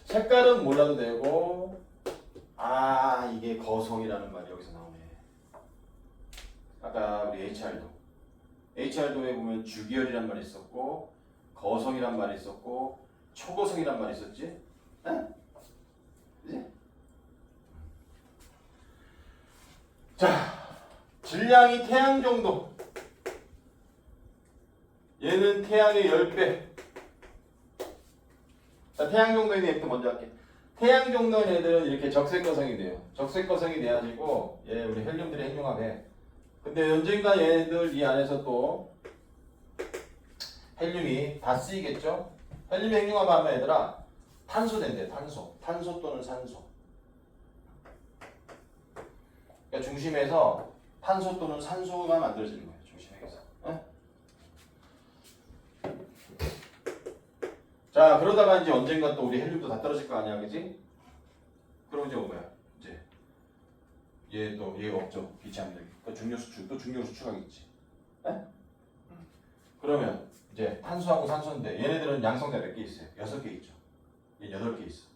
색깔은 몰라도 되고, 이게 거성이라는 말이 여기서 나오네. 아까 우리 HR도에 보면 주기열이란 말이 있었고, 거성이란 말이 있었고, 초거성이란 말이 있었지? 에? 그지? 자, 질량이 태양 정도. 얘는 태양의 10배. 자, 태양 정도인 애부터 먼저 할게. 태양 정도인 애들은 이렇게 적색 거성이 돼요. 적색 거성이 돼가지고 얘 우리 헬륨들이 핵융합해. 근데 언젠가 얘네들 이 안에서 또 헬륨이 다 쓰이겠죠? 헬륨이 핵융합하면 얘들아 탄소 된대. 탄소 또는 산소. 그러니까 중심에서 탄소 또는 산소가 만들어지는 거예요. 중심에서. 어? 자, 그러다가 이제 언젠가 또 우리 헬륨도 다 떨어질 거 아니야, 그지? 그럼 이제 뭐야? 이제 얘가 없죠, 기체 압력이. 또 중력 수축하겠지. 에? 그러면 이제 탄소하고 산소인데 얘네들은 양성자 몇 개 있어요? 6개 있죠. 얘 8개 있어.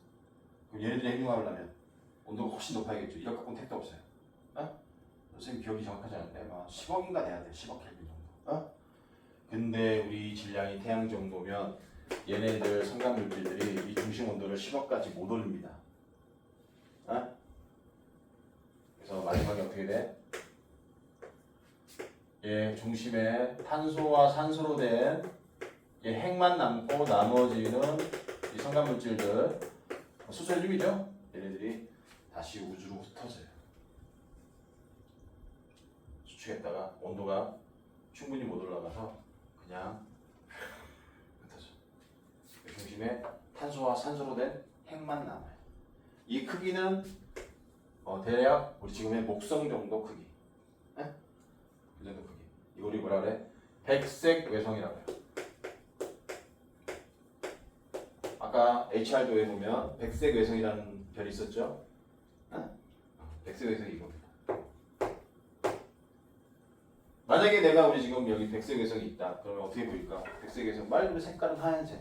그럼 얘네들이 핵융합을 하면 온도가 훨씬 높아야겠죠. 이럴 갖고는 택도 없어요. 선생님 기억이 정확하지 않은데 10억인가 돼야 돼. 10억 켈빈 정도. 근데 우리 질량이 태양 정도면 얘네들 성간물질들이 이 중심 온도를 10억까지 못 올립니다. 그래서 마지막에 어떻게 돼? 얘 중심에 탄소와 산소로 된 얘 핵만 남고 나머지는 이 성간물질들 수소헬륨이죠? 얘네들이 다시 우주로 흩어져요. 수축했다가 온도가 충분히 못 올라가서 그냥 흩어져. 중심에 탄소와 산소로 된 핵만 남아요. 이 크기는 대략 우리 지금의 목성 정도 크기. 그 정도 크기. 이거 우리 뭐라 그래? 백색 외성이라고 해요. 아까 HR도에 보면 백색 외성이라는 별이 있었죠? 백색 외성이 이겁니다. 만약에 내가 우리 지금 여기 백색 외성이 있다. 그러면 어떻게 보일까? 백색 외성 말 그대로 색깔은 하얀색.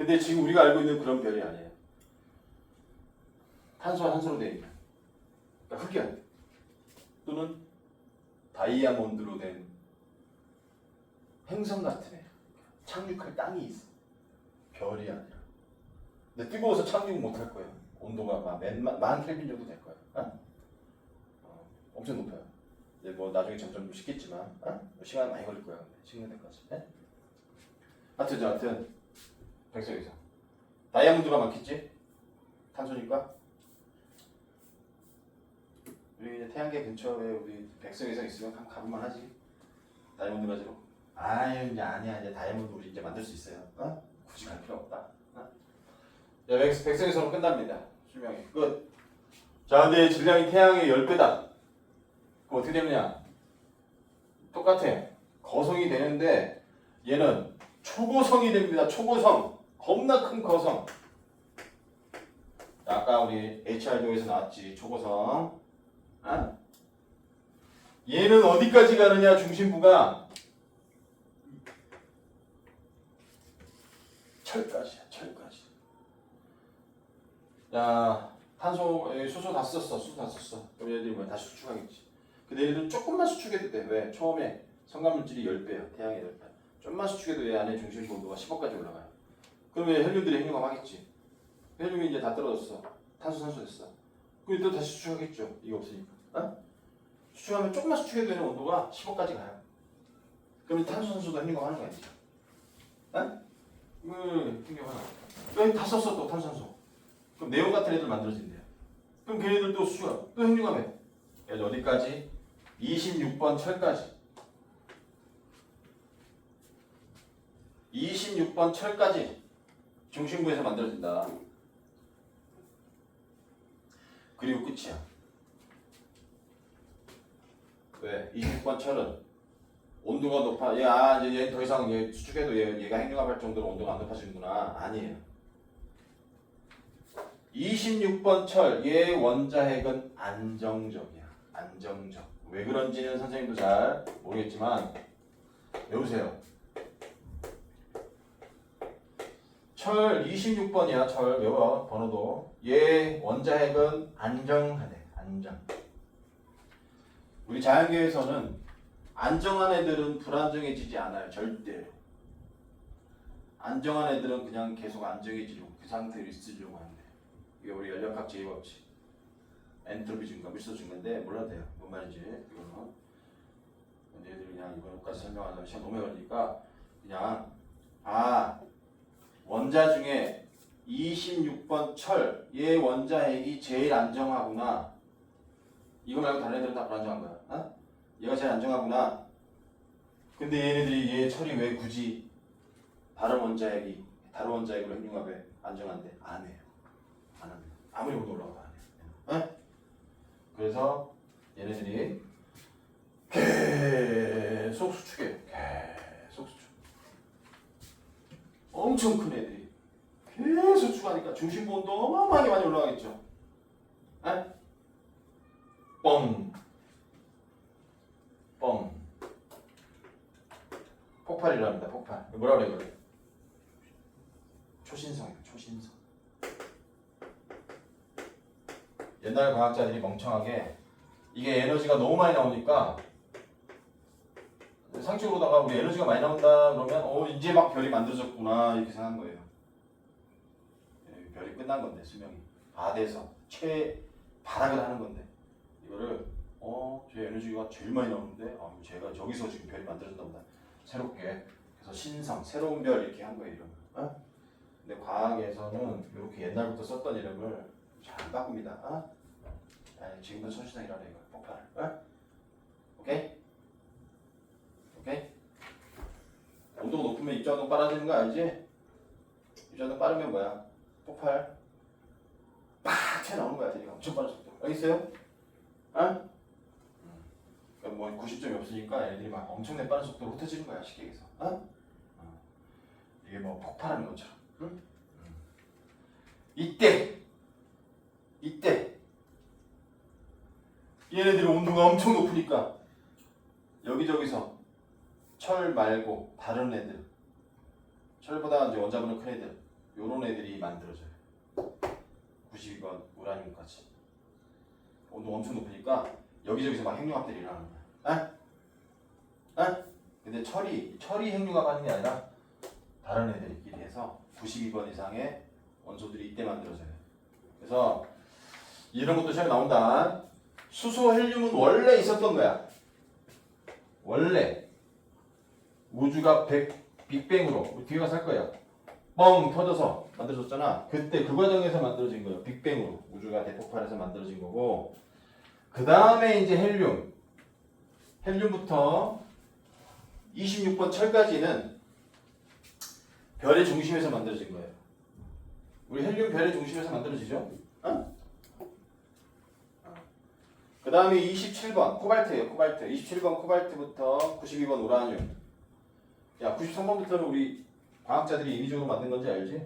근데 지금 우리가 알고 있는 그런 별이 아니에요. 탄소와 산소로 되어 있는. 그러니까 흑연 또는 다이아몬드로 된 행성 같은 애. 착륙할 땅이 있어. 별이 아니라. 근데 뜨거워서 착륙 못할 거예요. 온도가 만 켈빈 정도 될 거예요. 엄청 높아요. 이제 뭐 나중에 점점 좀 식겠지만, 시간 많이 걸릴 거예요. 식는 데까지. 네? 하여튼 백석에서 다이아몬드가 많겠지? 탄소니까. 우리 이제 태양계 근처에 우리 백석에서 있으면 한번 가볼만 하지. 다이아몬드 가지고. 이제 아니야. 이제 다이아몬드 우리 이제 만들 수 있어요. 굳이 갈 필요 없다. 백석에서는 끝납니다. 수명이 끝. 자, 근데 질량이 태양의 10배다. 그럼 어떻게 되느냐? 똑같아. 거성이 되는데 얘는 초고성이 됩니다. 초고성. 겁나 큰 거성. 아까 우리 HR도에서 나왔지. 초고성. 얘는 어디까지 가느냐? 중심부가 철까지야. 철까지. 야, 수소 다 썼어. 그럼 얘들이 뭐 다시 수축하겠지. 근데 얘들은 조금만 수축해도 돼. 왜? 처음에 성간물질이 10배야. 태양의 10배. 좀만 수축해도 얘 안에 중심부 온도가 10억까지 올라가요. 그러면 헬륨들이 핵융합하겠지. 헬륨이 이제 다 떨어졌어. 탄소, 산소 됐어. 그럼 또 다시 수축하겠죠. 이게 없으니까. 수축하면 조금만 수축해도 되는 온도가 10억까지 가요. 그러면 탄소, 산소도 핵융합하는 거 아니지? 핵융합. 왜 다 썼어 또 탄소, 산소. 그럼 네온 같은 애들 만들어진대요. 그럼 걔네들 또 수축하고 또 핵융합해. 그래서 어디까지? 26번 철까지. 26번 철까지 중심부에서 만들어진다. 그리고 끝이야. 왜? 26번 철은 온도가 높아. 이제 더 이상 수축해도 얘가 핵융합할 정도로 온도가 안 높아지는구나. 아니에요. 26번 철, 얘 원자핵은 안정적이야. 안정적. 왜 그런지는 선생님도 잘 모르겠지만 외우세요. 철 26번이야. 철 외워. 번호도. 얘 원자핵은 안정하대. 안정. 우리 자연계에서는 안정한 애들은 불안정해지지 않아요. 절대로. 안정한 애들은 그냥 계속 안정해지려고 그 상태로 있으려고 하는데 이게 우리 연력학 제2법칙. 엔트로피 증가, 밀도 증가인데 몰라도 돼요. 뭔 말인지 이거는. 근데 얘들이 그냥 이거까지 설명하려면 시간 너무 걸리니까 그냥 원자 중에 26번 철, 얘 원자핵이 제일 안정하구나. 이거 말고 다른 애들은 다 불안정한 거야. 얘가 제일 안정하구나. 근데 얘네들이 얘 철이 왜 굳이 다른 원자핵으로 핵융합에 안정한데? 안 해요. 안 합니다. 아무리 온도 올라가도 안 해요. 그래서 얘네들이 계속 수축해요. 계속 수축. 엄청 큰 애들이 계속 수축하니까 중심부 온도 어마어마하게 많이 올라가겠죠. 뻥. 폭발이라 합니다. 폭발. 뭐라 그래 이거를? 초신성이에요. 초신성. 옛날 과학자들이 멍청하게 이게 에너지가 너무 많이 나오니까 상식으로다가 우리 에너지가 많이 나온다 그러면 이제 막 별이 만들어졌구나 이렇게 생각한 거예요. 별이 끝난 건데 수명이 바대에서 발악을 하는 건데 이거를 제 에너지가 제일 많이 나오는데 제가 저기서 지금 별이 만들어졌나 보다. 새롭게 그래서 신성 새로운 별 이렇게 한 거예요. 이름을. 근데 과학에서는 이렇게 옛날부터 썼던 이름을 잘 안 바꿉니다. 지금도 천신성이라네 이거 폭발을. 오케이? 온도가 높으면 입자운동 빨라지는 거 알지? 입자운동 빠르면 뭐야? 폭발 팍 튀어나오는 거야. 되니까 엄청 빠른 속도. 알겠어요? 뭐 90점이 없으니까 애들이 막 엄청나게 빠른 속도로 흩어지는 거야. 쉽게 얘기해서. 이게 뭐 폭발하는 것처럼. 이때 얘네들이 온도가 엄청 높으니까 여기저기서 철 말고 다른 애들 철보다 이제 원자보다 큰 애들 요런 애들이 만들어져요. 92번 우라늄까지. 온도 엄청 높으니까 여기저기서 막 핵융합들이 일어나는 거야. 근데 철이 핵융합하는 게 아니라 다른 애들끼리 해서 92번 이상의 원소들이 이때 만들어져요. 그래서 이런 것도 시험에 나온다. 수소 헬륨은 원래 있었던 거야. 원래 우주가 빅뱅으로 우리 뒤에 가서 할 거야. 뻥 터져서 만들어졌잖아. 그때 그 과정에서 만들어진 거예요. 빅뱅으로 우주가 대폭발해서 만들어진 거고, 그 다음에 이제 헬륨부터 26번 철까지는 별의 중심에서 만들어진 거예요. 우리 헬륨 별의 중심에서 만들어지죠? 그 다음에 27번 코발트예요. 코발트. 27번 코발트부터 92번 우라늄. 야, 93번부터는 우리 과학자들이 인위적으로 만든 건지 알지?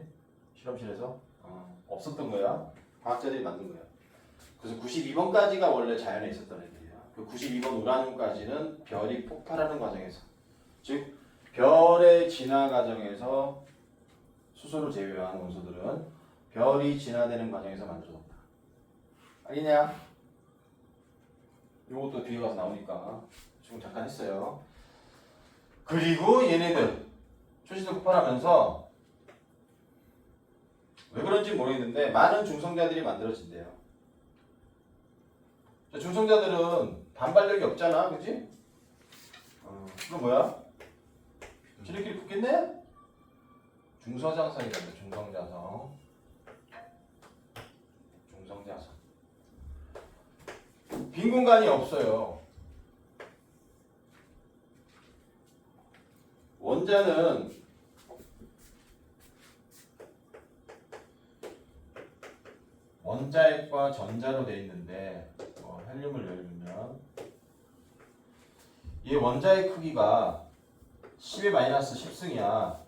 실험실에서? 없었던 거야. 과학자들이 만든 거야. 그래서 92번까지가 원래 자연에 있었던 애들이야. 그 92번 우라늄까지는 별이 폭발하는 과정에서, 즉 별의 진화 과정에서 수소를 제외한 원소들은 별이 진화되는 과정에서 만들어졌다. 알겠냐? 요것도 뒤에 가서 나오니까 지금 잠깐 했어요. 그리고 얘네들 초신성 폭발하면서 왜 그런지 모르겠는데 많은 중성자들이 만들어진대요. 중성자들은 반발력이 없잖아, 그치? 그럼 뭐야? 지들끼리 붙겠네? 중서장성이란다. 중성자성. 빈 공간이 없어요. 원자는 원자핵과 전자로 되어 있는데, 헬륨을 예를 들면 이 원자의 크기가 10의 마이너스 10승이야.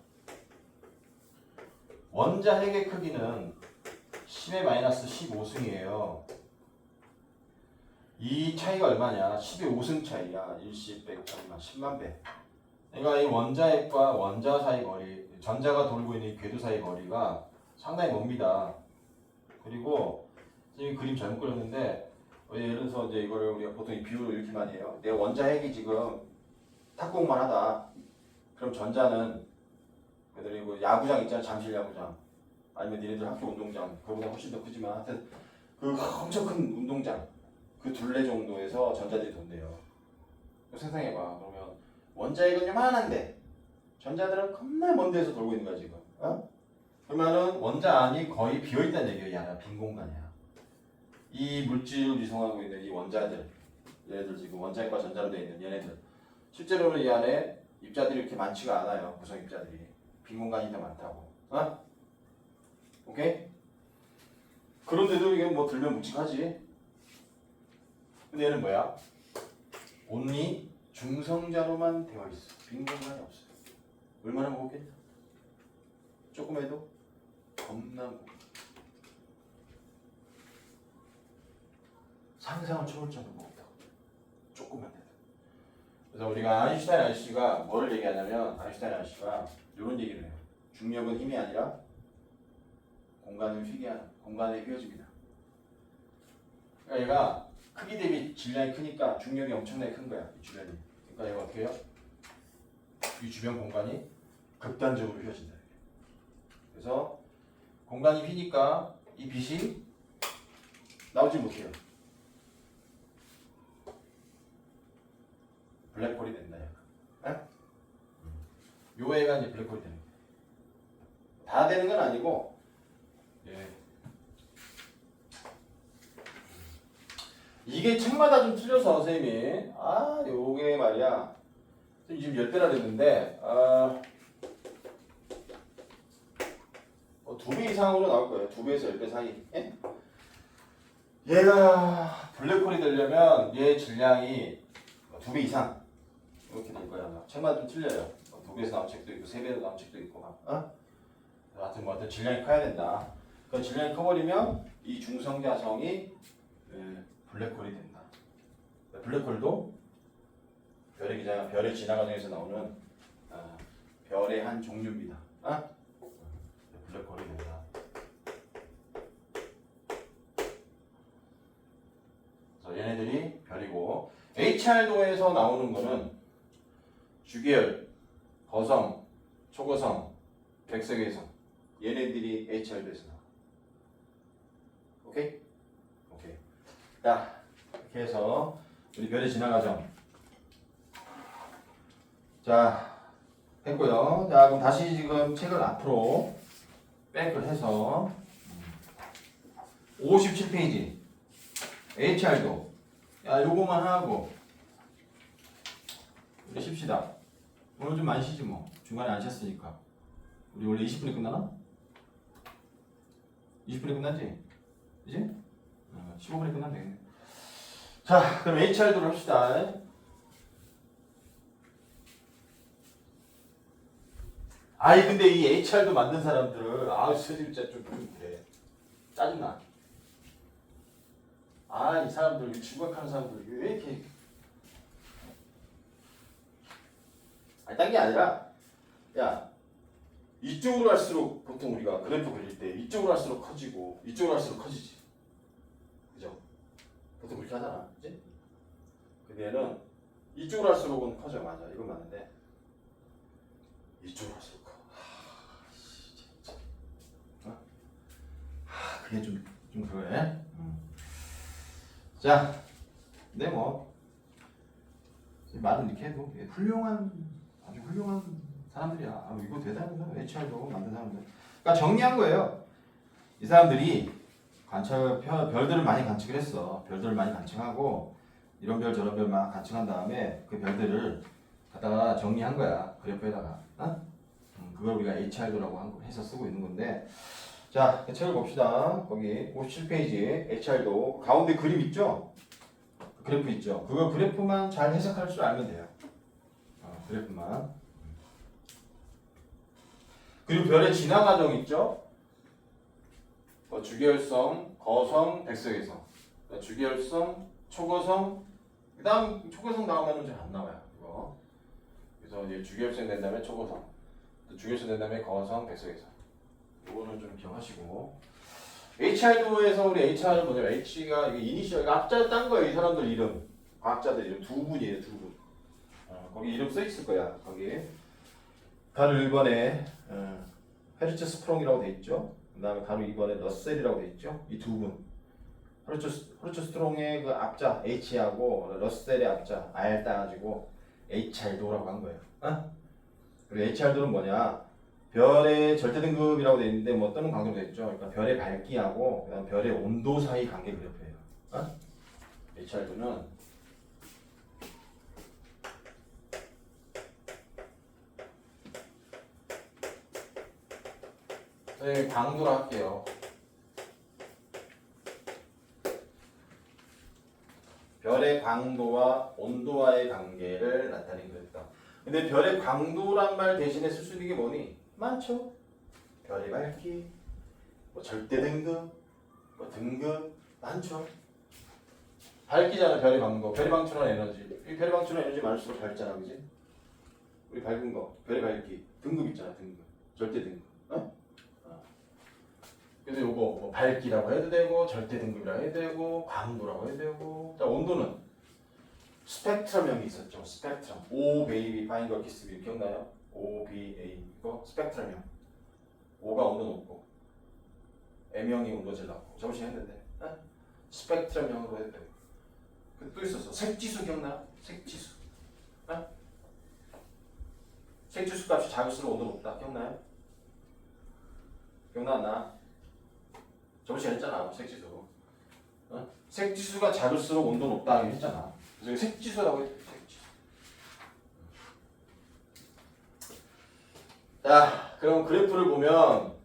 원자핵의 크기는 10의 마이너스 15승이에요. 이 차이가 얼마냐? 10의 5승 차이야. 1시 100, 10만 배. 그러니까 이 원자핵과 원자 사이 거리, 전자가 돌고 있는 이 궤도 사이 거리가 상당히 멉니다. 그리고 이 그림 잘못 그렸는데, 예를 들어서 이제 이거를 우리가 보통 이 비율을 이렇게 많이 해요. 내 원자핵이 지금 탁구공만 하다. 그럼 전자는 그리고 야구장 있잖아. 잠실 야구장. 아니면 니네들 학교 운동장. 그거보다 훨씬 더 크지만 하여튼 그 엄청 큰 운동장. 그 둘레 정도에서 전자들이 돈대요. 상상해봐. 그러면 원자핵은 요만한데 전자들은 겁나 먼 데서 돌고 있는 거야 지금. 그러면은 원자 안이 거의 비어있다는 얘기야. 빈 공간이야. 이 물질을 유성하고 있는 이 원자들, 얘네들 지금 원자핵과 전자로 되어 있는 얘네들, 실제로는 이 안에 입자들이 이렇게 많지가 않아요. 구성 입자들이. 빈 공간이 더 많다고. 오케이? 그런데도 이게 뭐 들면 묵직하지. 근데 얘는 뭐야? 온리 중성자로만 되어 있어. 빈 공간이 없어. 얼마나 무겁겠냐? 조금 해도 겁나 무거워. 상상을 초월 정도 무겁다고. 조금만 해도. 그래서 우리가 아인슈타인 아저씨가 뭐를 얘기하냐면, 아인슈타인 아저씨가 이런 얘기를 해요. 중력은 힘이 아니라 공간을 공간에 휘어집니다. 그러니까 얘가 크기 대비 질량이 크니까 중력이 엄청나게 큰 거야, 이 주변이. 그러니까 얘가 어떻게 해요? 이 주변 공간이 극단적으로 휘어진다. 그래서 공간이 휘니까 이 빛이 나오지 못해요. 블랙홀이 된다, 얘가. 요 애가 이제 블랙홀이 되는 거예요. 다 되는 건 아니고, 예. 이게 책마다 좀 틀려서 선생님이 요게 말이야 지금 10배라 그랬는데 2배 이상으로 나올 거예요. 2배에서 10배 사이. 예? 얘가 블랙홀이 되려면 얘 질량이 2배 이상 이렇게 될 거야. 책마다 좀 틀려요. 2배에서 나온 책도 있고 3배로 나온 책도 있고 하여튼 뭐 어떤 질량이 커야 된다. 그 질량이 커버리면 이 중성자성이 블랙홀이 된다. 블랙홀도 별의 진화 과정에서 나오는 별의 한 종류입니다. 블랙홀이 된다. HR도에서 나오는 거는 주계열, 거성, 초거성, 백석외성 얘네들이 HR도에서 나와. 오케이? 오케이. 자, 이렇게 해서 우리 별의 진화 과정. 자, 했고요. 자, 그럼 다시 지금 책을 앞으로 백을 해서 57페이지 HR도. 야, 요거만 하고 우리 쉽시다. 오늘 좀 많이 쉬지 뭐. 중간에 안 쉬었으니까. 우리 원래 20분에 끝나나? 20분에 끝나지? 그지? 15분에 끝나면 되겠네. 자, 그럼 HR도를 합시다. 아이, 근데 이 HR도 만든 사람들을, 진짜 좀 그래. 짜증나. 이 사람들, 이 중각하는 사람들, 왜 이렇게. 딴 게 아니라, 야, 이쪽으로 갈수록 보통 우리가 그래프 그릴 때 이쪽으로 갈수록 커지고, 이쪽으로 갈수록 커지지. 그죠? 보통 그렇게 하잖아. 그지? 근데 얘는 이쪽으로 갈수록은 커져. 맞아. 이건 맞는데. 이쪽으로 갈수록 커. 진짜. 그게 좀 그래. 자, 근데 뭐 말은 이렇게 해도 아주 훌륭한 사람들이야. 이거 대단한 사람, HR도 만든 사람들. 그러니까 정리한 거예요. 이 사람들이 별들을 많이 관측을 했어. 별들을 많이 관측하고 이런 별 저런 별 막 관측한 다음에 그 별들을 갖다가 정리한 거야. 그래프에다가. 그걸 우리가 HR도라고 해서 쓰고 있는 건데. 자, 그 책을 봅시다. 거기 57페이지 HR도 가운데 그림 있죠? 그래프 있죠? 그거 그래프만 잘 해석할 줄 알면 돼요. 그래프만. 그리고 별의 진화 과정 있죠? 주계열성, 거성, 백석외성. 주계열성, 초거성, 그 다음 초거성 나오면 잘 안 나와요. 이거. 그래서 이제 주계열성 된 다음에 초거성, 또 주계열성 된 다음에 거성, 백석외성. 이거는 좀 기억하시고. HR도에서 우리 HR은 뭐냐면 H가 이게 이니셜, 앞자를 딴 거예요. 이 사람들 이름. 과학자들 이름 두 분이에요. 두 분. 거기 이름 써 있을 거야. 거기. 가로 1번에 헤르츠 스프롱이라고 돼 있죠. 그 다음에 가로 2번에 러셀이라고 돼 있죠. 이 두 분. 헤르츠 스트롱의 그 앞자 H하고 러셀의 앞자 R 따가지고 HR도라고 한 거예요. 그리고 HR도는 뭐냐? 별의 절대 등급이라고 돼 있는데 뭐 또는 관계로 돼 있죠. 그러니까 별의 밝기하고 그다음 별의 온도 사이 관계 그래프예요. HR도는 선생님이 광도로 할게요. 별의 광도와 온도와의 관계를 나타낸 그랬다. 근데 별의 광도란 말 대신에 쓸 수 있는 게 뭐니? 많죠. 별의 밝기, 뭐 절대 등급, 뭐 등급 많죠. 밝기잖아. 별의 광도, 별의 방출하는 에너지. 이 별의 방출하는 에너지 많을수록 밝잖아, 그지? 우리 밝은 거, 별의 밝기, 등급 있잖아, 등급, 절대 등급. 그래서 요거 뭐 밝기라고 해도 되고, 절대 등급이라고 해도 되고, 광도라고 해도 되고. 자, 온도는 스펙트럼형이 있었죠. 스펙트럼. O 베이비 파인 거 키스 기억나요? OBA 이거 스펙트럼형. O가 온도 높고 M형이 온도 제일 낮고. 저번에 했는데 스펙트럼형으로 해도 되고. 또 있었어. 색지수 기억나요? 색지수. 색지수 값이 작을수록 온도 높다. 기억나요? 기억나 안 나? 저번에 했잖아. 색지수. 색지수가 작을수록 온도 높다 했잖아. 그래서 색지수라고 했죠. 색지수. 자, 그럼 그래프를 보면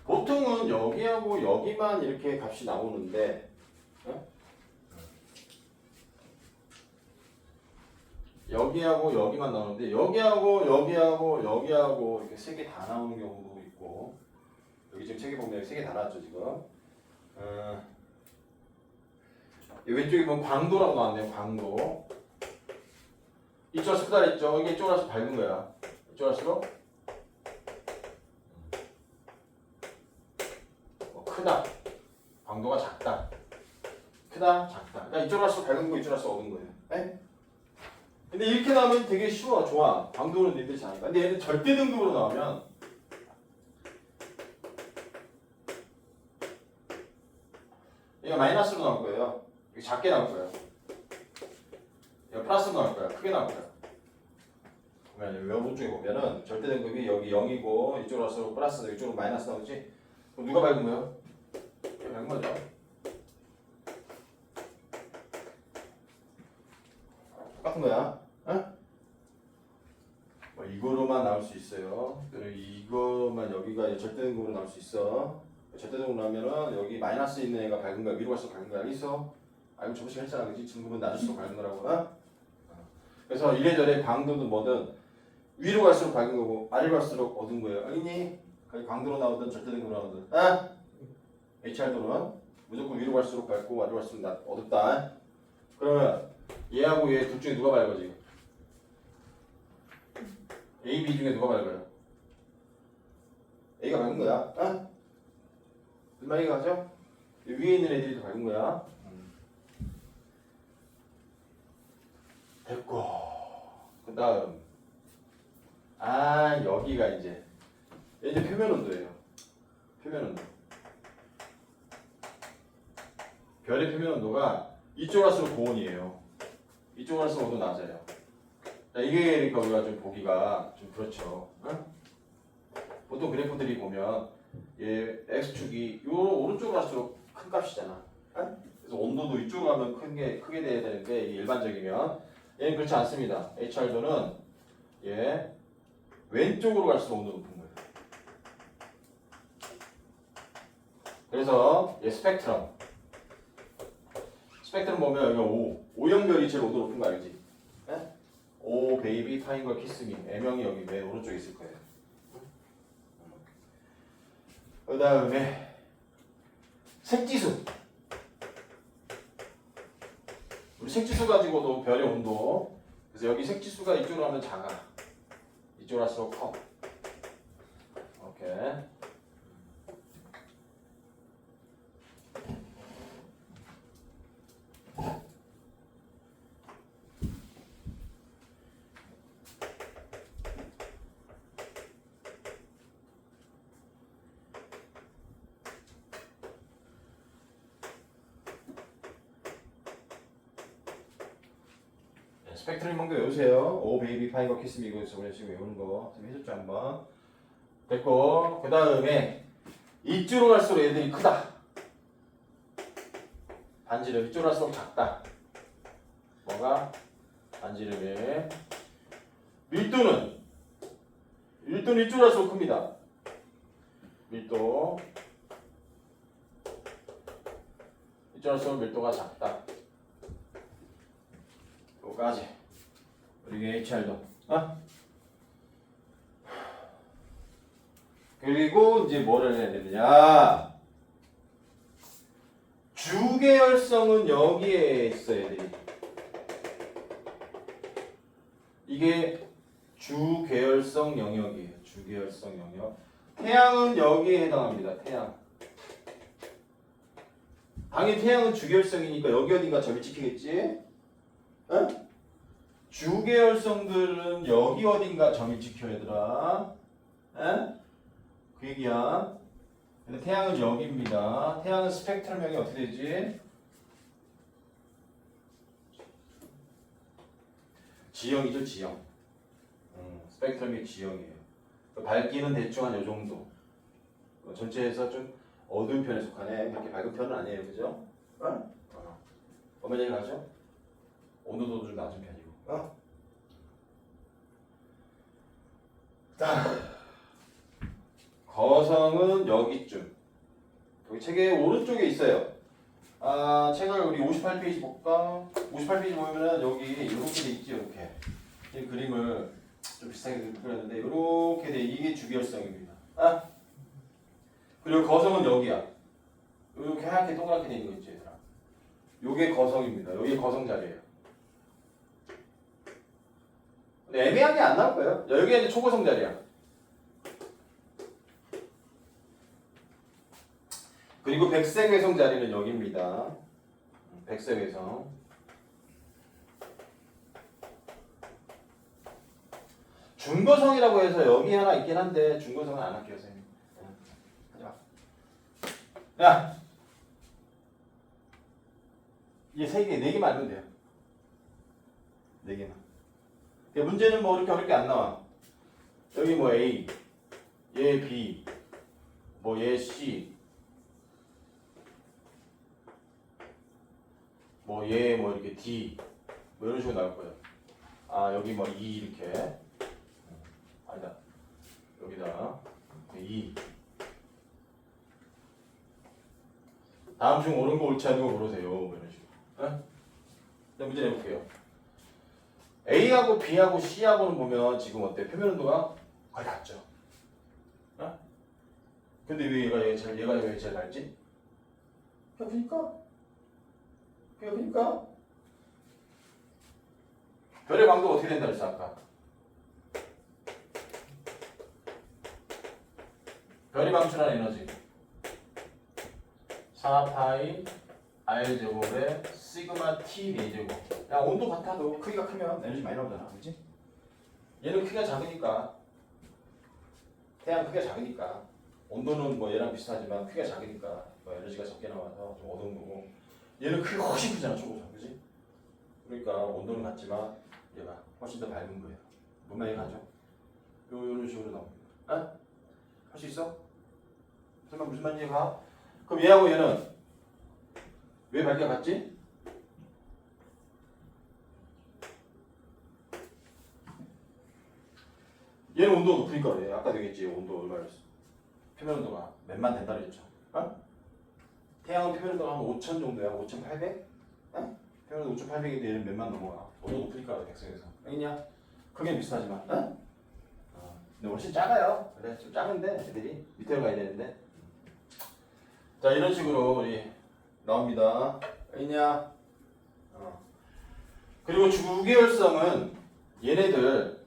보통은 여기하고 여기만 이렇게 값이 나오는데 여기하고 여기만 나오는데 여기하고 이렇게 세 개 다 나오는 경우도 있고. 여기 지금 세 개 보면 세 개 다 나왔죠 지금. 이 왼쪽에 보면 광도라고 나왔네요. 광도. 이쪽 갈수록 크다 그랬죠. 이게 이쪽 갈수록 밝은 거야. 이쪽 갈수록 크다. 광도가 작다. 크다, 작다. 그러니까 이쪽 갈수록 밝은 거, 이쪽 갈수록 어두운 거예요. 에? 근데 이렇게 나오면 되게 쉬워, 좋아. 광도는 니들이 잘하니까. 근데 얘는 절대 등급으로 나오면 얘가 마이너스로 나올 거예요. 이게 작게 나올 거예요. 얘가 플러스로 나올 거야. 크게 나올 거야. 보면 여기 오른쪽에 보면은 절대 등급이 여기 0이고 이쪽으로 갈수록 플러스, 이쪽으로 마이너스 나오지. 그럼 누가 밝은 거예요? 얘가 밝은 거죠. 똑같은 거야. 어? 뭐 이거로만 나올 수 있어요. 그리고 이거만 여기가 절대 등급으로 나올 수 있어. 절대 등급으로 나오면은 여기 마이너스 있는 애가 밝은 거야. 위로 갈수록 밝은 거야. 알겠어? 이거 저번 시간 했잖아. 그지? 등급은 낮을수록 밝은 거라고. 어? 그래서 이래저래 광도든 뭐든 위로 갈수록 밝은 거고 아래로 갈수록 어두운 거예요. 알겠니? 광도로 나오든 절대 등급으로 나오든. 아? HR도는 무조건 위로 갈수록 밝고 아래로 갈수록 어둡다. 그러면 얘하고 얘 둘 중에 누가 밝아 지금? A, B 중에 누가 밝아요? A가 밝은 거야. 어? 무슨 말이 가죠? 위에 있는 애들이 더 밝은 거야. 됐고 그 다음 여기가 이제 표면 온도예요. 표면 온도. 별의 표면 온도가 이쪽 갈수록 고온이에요. 이쪽 갈수록 온도 낮아요. 자, 이게 그러니까 우리가 좀 보기가 좀 그렇죠. 응? 보통 그래프들이 보면 얘 x축이 요 오른쪽으로 갈수록 큰 값이잖아. 응? 그래서 온도도 이쪽으로 가면 크게 돼야 되는데 이게 일반적이면 얘는 그렇지 않습니다. HR도는 얘 왼쪽으로 갈수록 온도 높은 거예요. 그래서 얘 스펙트럼 보면 여기가 O형별이 제일 온도 높은 거 알지? 네? 오 베이비 파인걸 키스미 M형이 여기 맨 오른쪽에 있을 거예요. 그 다음에 색지수. 우리 색지수 가지고도 별의 온도. 그래서 여기 색지수가 이쪽으로 하면 작아. 이쪽으로 할수록 커. 오케이. 스펙트럼 한번 외우세요. 오 베이비 파인거 키스미 이거 저번에 지금 외우는 거 좀 해줬죠 한번. 됐고 그 다음에 이쪽으로 갈수록 애들이 크다. 반지름 이쪽으로 갈수록 작다. 뭐가? 반지름의 밀도는 이쪽으로 갈수록 큽니다. 밀도 이쪽으로 갈수록 밀도가 작다. 요까지. 그리고 HR도. 그리고 이제 뭐를 해야 되느냐? 주계열성은 여기에 있어야 돼. 이게 주계열성 영역이에요. 주계열성 영역. 태양은 여기에 해당합니다. 태양. 당연히 태양은 주계열성이니까 여기 어딘가 점이 찍히겠지? 응? 주계열성들은 여기 어딘가 점이 찍혀 얘들아. 에? 그 얘기야. 근데 태양은 여기입니다. 태양은 스펙트럼형이 어떻게 되지? 지형이죠, 지형. 스펙트럼이 지형이에요. 밝기는 대충 한 요 정도. 전체에서 좀 어두운 편에 속하네. 그렇게 밝은 편은 아니에요, 그죠? 어머니 가죠? 온도도 좀 낮은 편이고. 거성은 여기쯤. 여기 책의 오른쪽에 있어요. 책을 우리 58페이지 볼까? 58페이지 보면은 여기 이렇게 돼 있지, 이렇게. 이 그림을 좀 비슷하게 그렸는데 이렇게 돼. 이게 주계열성입니다. 그리고 거성은 여기야. 이렇게 하얗게 동그랗게 돼 있는 거 있지, 얘들아. 요게 거성입니다. 여기 거성 자리예요. 애매하게 안 나올 거예요. 여기가 이제 초고성 자리야. 그리고 백색 외성 자리는 여기입니다. 백색 외성. 중거성이라고 해서 여기 하나 있긴 한데 중거성은 안 할게요, 선생님. 하지 마. 야, 이게 세 개, 네 개만 알면 돼요. 네 개만. 문제는 뭐 이렇게 어렵게 안 나와. 여기 뭐 A, 얘 B, 뭐 얘 C, 뭐 얘 뭐 이렇게 D, 뭐 이런 식으로 나올 거예요. 아 여기 뭐 E 이렇게. 아니다. 여기다 E. 다음 중 옳은 거 옳지 않은 거 고르세요. 뭐 이런 식으로. 네? 자, 문제 내볼게요. A하고 B하고 C하고는 보면 지금 어때? 표면 온도가 거의 같죠. 어? 근데 왜 얘가 왜 제일 밝지? 그러니까. 별의 광도가 어떻게 된다 그랬어 아까? 별이 방출한 에너지 4파이 R제곱에 시그마 T 4제곱. 야 온도 같아도 크기가 크면 에너지 많이 나오잖아, 그렇지? 얘는 크기가 작으니까, 태양 크기가 작으니까 온도는 뭐 얘랑 비슷하지만 크기가 작으니까 뭐 에너지가 적게 나와서 좀 어두운 거고, 얘는 크기가 훨씬 크잖아, 초고속, 그렇지? 그러니까 온도는 같지만 얘가 훨씬 더 밝은 거예요. 뭔 말인지 가죠? 요런 식으로 나옵니다. 아? 할 수 있어? 설마 무슨 말인지 가? 그럼 얘하고 얘는 왜 밝기가 같지? 얘는 온도가 높으니까 그래. 아까 되겠지. 온도 얼마였어? 표면 온도가 몇만 된다 그랬죠. 어? 태양은 표면 온도가 한 5,000 정도야. 5,800? 어? 표면 온도 5,800인데 얘는 몇만 넘어가. 온도 높으니까 그래, 백성에서. 알겠냐? 크게 비슷하지만. 어? 근데 훨씬 작아요. 그래, 좀 작은데 애들이 밑으로 가야 되는데. 자, 이런 식으로 우리 나옵니다. 알겠냐? 그리고 주계열성은 얘네들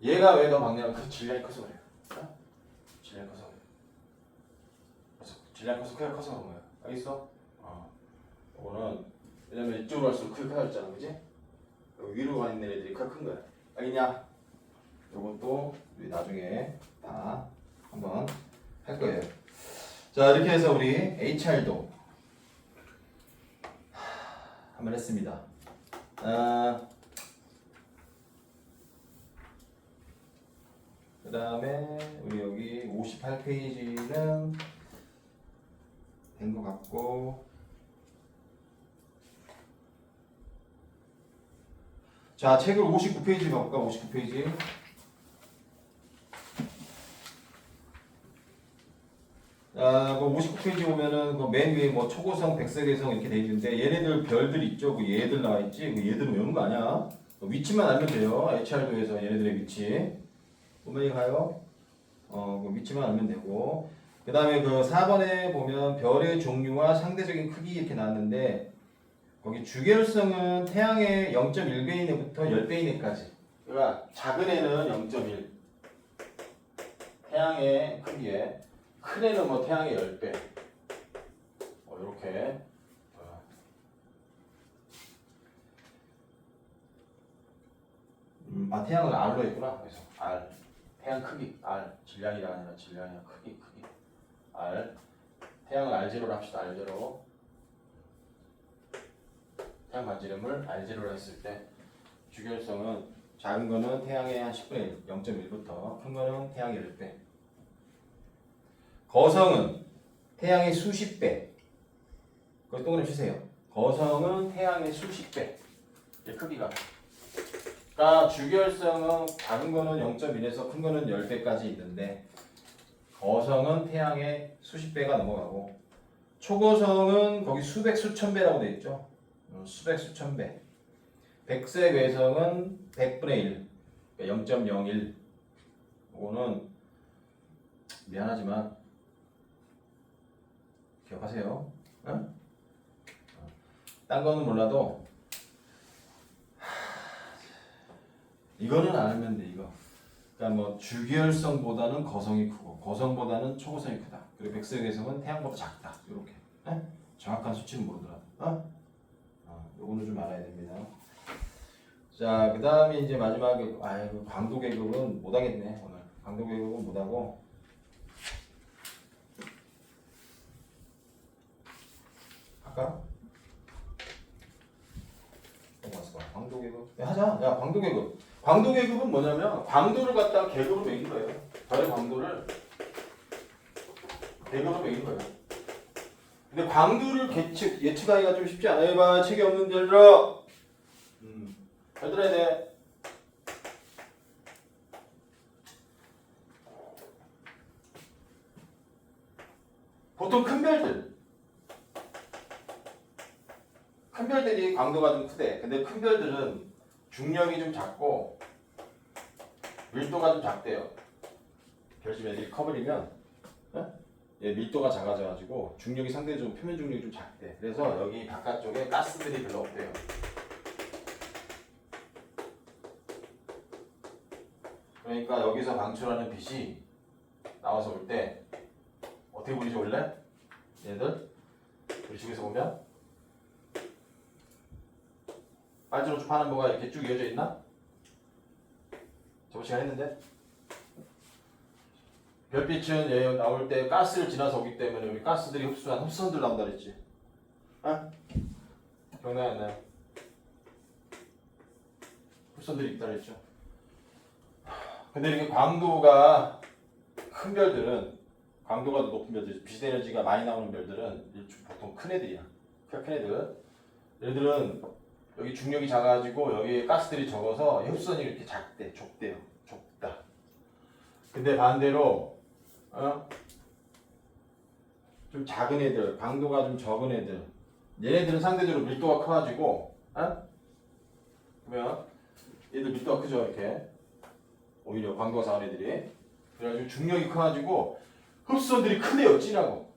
얘가 왜 더 막냐면 그 질량이 커서 그래요. 어? 질량이 커서 그래요. 그래서 질량이 커서 크기가 커서 그런 거예요. 알겠어? 이거는 왜냐면 이쪽으로 갈수록 크게 커졌잖아, 그지? 위로 가 있는 애들이 크게 큰 거야. 알겠냐? 요것도 우리 나중에 다 한번 할 거예요. 자, 이렇게 해서 우리 HR도 한번 했습니다. 그 다음에 우리 여기 58페이지는 된 것 같고, 자, 책을 59페이지 가볼까? 59페이지. 그 59페이지 보면은 그 맨 위에 뭐 초고성, 백색외성 이렇게 돼 있는데 얘네들 별들 있죠? 그 얘들 나와 있지? 그 얘들은 외우는 거 아니야? 위치만 알면 돼요. HR도에서 얘네들의 위치. 보면이 가요. 그 위치만 알면 되고. 그 다음에 그 4번에 보면 별의 종류와 상대적인 크기 이렇게 나왔는데, 거기 주계열성은 태양의 0.1배 이내부터 10배 이내까지. 그러니까 작은 애는 0.1. 태양의 크기에. 큰 애는 뭐 태양의 10배. 이렇게. 태양은 R로 했구나. 그래서 R. 태양 크기 R. 질량이 아니라 질량이야. 크기. R. 태양을 R0로 합시다. R0. 태양 반지름을 R0로 했을 때 주결성은 작은 거는 태양의 한 10분의 1, 0.1부터 큰 거는 태양의 10배. 거성은 태양의 수십 배. 그걸 동그라미 치세요. 거성은 태양의 수십 배. 이 크기가. 그러니까 주결성은 작은 거는 0.1에서 큰 거는 10배까지 있는데, 거성은 태양의 수십 배가 넘어가고, 초고성은 거기 수백 수천 배라고 되어 있죠. 수백 수천 배. 백색 외성은 100분의 1, 그러니까 0.01. 이거는 미안하지만 기억하세요. 응? 딴 거는 몰라도 이거는 알면 돼 이거. 그러니까 뭐 주기율성보다는 거성이 크고 거성보다는 초고성이 크다. 그리고 백석의 괴성은 태양보다 작다. 이렇게. 에? 정확한 수치는 모르더라도. 요거는 좀 알아야 됩니다. 자, 그 다음에 이제 마지막에 그 광도 계급은 못하겠네 오늘. 광도 계급은 못하고. 할까? 광도 계급. 하자. 야, 광도 계급. 광도 계급은 뭐냐면 광도를 갖다가 계급으로 매긴 거예요. 별의 광도를 계급으로 매긴 거예요. 근데 광도를 예측하기가 좀 쉽지 않아요. 봐, 책이 없는 데들아. 잘 들어야 돼. 보통 큰 별들이 광도가 좀 크대. 근데 큰 별들은 중력이 좀 작고 밀도가 좀 작대요. 별집 애들이 커버리면 얘 밀도가 작아져가지고 중력이 상대적으로 표면 중력이 좀 작대. 그래서 여기 바깥쪽에 가스들이 별로 없대요. 그러니까 여기서 방출하는 빛이 나와서 올 때 어떻게 보이지 원래? 얘들 우리 집에서 보면 빨주노초 파남보가 이렇게 쭉 이어져 있나? 저번 시간 했는데 별빛은 얘 나올 때 가스를 지나서 오기 때문에 우리 가스들이 흡수한 흡선들 나온다 그랬지. 기억나요 안 나요? 흡선들이 있다 그랬죠. 근데 이렇게 광도가 큰 별들은 광도가 높은 별들, 빛 에너지가 많이 나오는 별들은 보통 큰 애들이야. 큰 애들. 얘들은 여기 중력이 작아가지고 여기 가스들이 적어서 흡선이 이렇게 작대, 좁대요. 좁다. 근데 반대로 좀 작은 애들, 광도가 좀 적은 애들, 얘네들은 상대적으로 밀도가 커가지고, 보면 얘들 밀도가 크죠, 이렇게. 오히려 광도가 작은 애들이. 그래가지고 중력이 커가지고 흡수선들이 크대요, 진하고.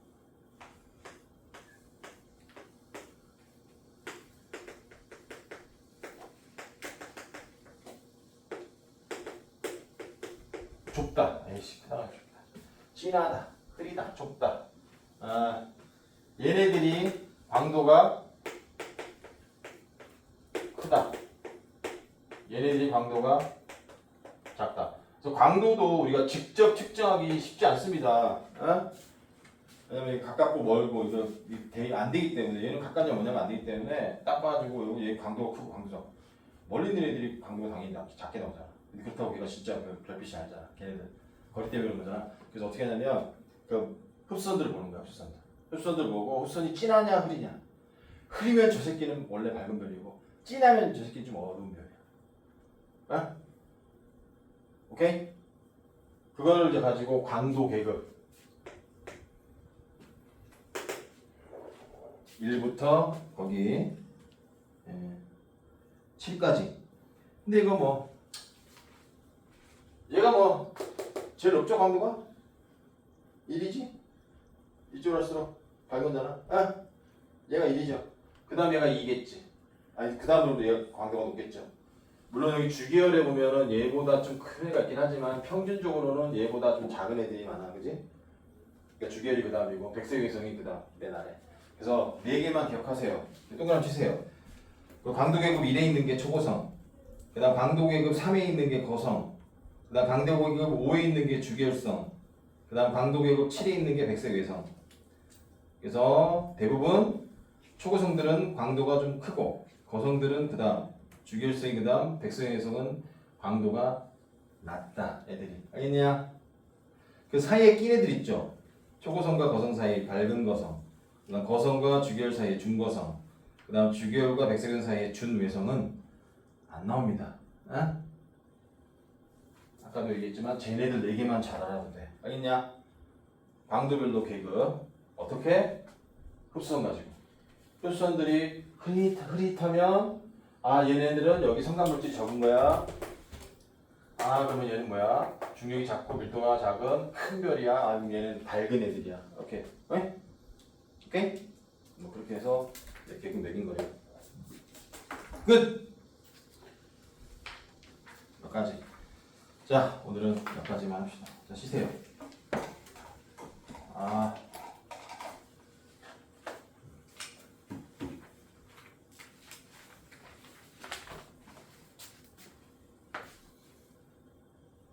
좁다. 에이씨, 크다. 좁다. 진하다. 흐리다. 좁다. 얘네들이 광도가 크다. 얘네들이 광도가 작다. 그래서 광도도 우리가 직접 측정하기 쉽지 않습니다. 왜냐면 가깝고 멀고 이거 안 되기 때문에 얘는 가깝냐 뭐냐면 안 되기 때문에 딱 봐가지고 얘 광도가 크고 광도 작고 멀리 있는 애들이 광도가 당연히 작게 나오잖아. 근데 그렇다고 우리가 진짜 별빛이 아니잖아. 걔네들 거리 때문에 그런 거잖아. 그래서 어떻게 하냐면 그 흡선들을 보는 거야. 흡선들 보고 흡선이 진하냐 흐리냐. 흐리면 저 새끼는 원래 밝은 별이고 진하면 저 새끼는 좀 어두운 별이야. 오케이? 그걸 이제 가지고 광도 계급 1부터 거기 7까지. 근데 이거 뭐 얘가 뭐 제일 높죠 광도가? 1이지? 이쪽으로 할수록 밝은 거잖아. 얘가 1이죠. 그 다음 얘가 2겠지. 아니 그 다음으로도 얘가 광도가 높겠죠. 물론 여기 주기열에 보면은 얘보다 좀 큰 애가 있긴 하지만 평균적으로는 얘보다 좀 작은 애들이 많아, 그지? 그러니까 주기열이 그 다음이고 백색외성이 그 다음 맨 아래. 그래서 4개만 기억하세요. 동그라미 치세요. 그 강도계급 1에 있는 게 초고성, 그 다음 강도계급 3에 있는 게 거성, 그 다음 강도계급 5에 있는 게 주기열성, 그 다음 강도계급 7에 있는 게 백색외성. 그래서 대부분 초고성들은 광도가 좀 크고 거성들은 그 다음 주기율성이 그 다음 백성에서는 광도가 낮다. 애들이 알겠냐? 그 사이에 낀 애들 있죠. 초고성과 거성 사이 밝은 거성, 그 다음 거성과 주기율 사이에 중거성, 그 다음 주기율과 백색은 사이에 준외성은 안 나옵니다. 아까도 얘기했지만 쟤네들 4개만 잘 알아도 돼. 알겠냐? 광도별로 계급 어떻게? 흡수선 가지고 흡수선들이 흐릿하면 얘네들은 여기 성간물질이 적은 거야. 그러면 얘는 뭐야? 중력이 작고 밀도가 작은 큰 별이야. 아니면 얘는 밝은 애들이야. 오케이. 오케이? 뭐 그렇게 해서 계급 매긴 거예요. 끝. 여기까지. 자, 오늘은 여기까지만 합시다. 자, 쉬세요. 아.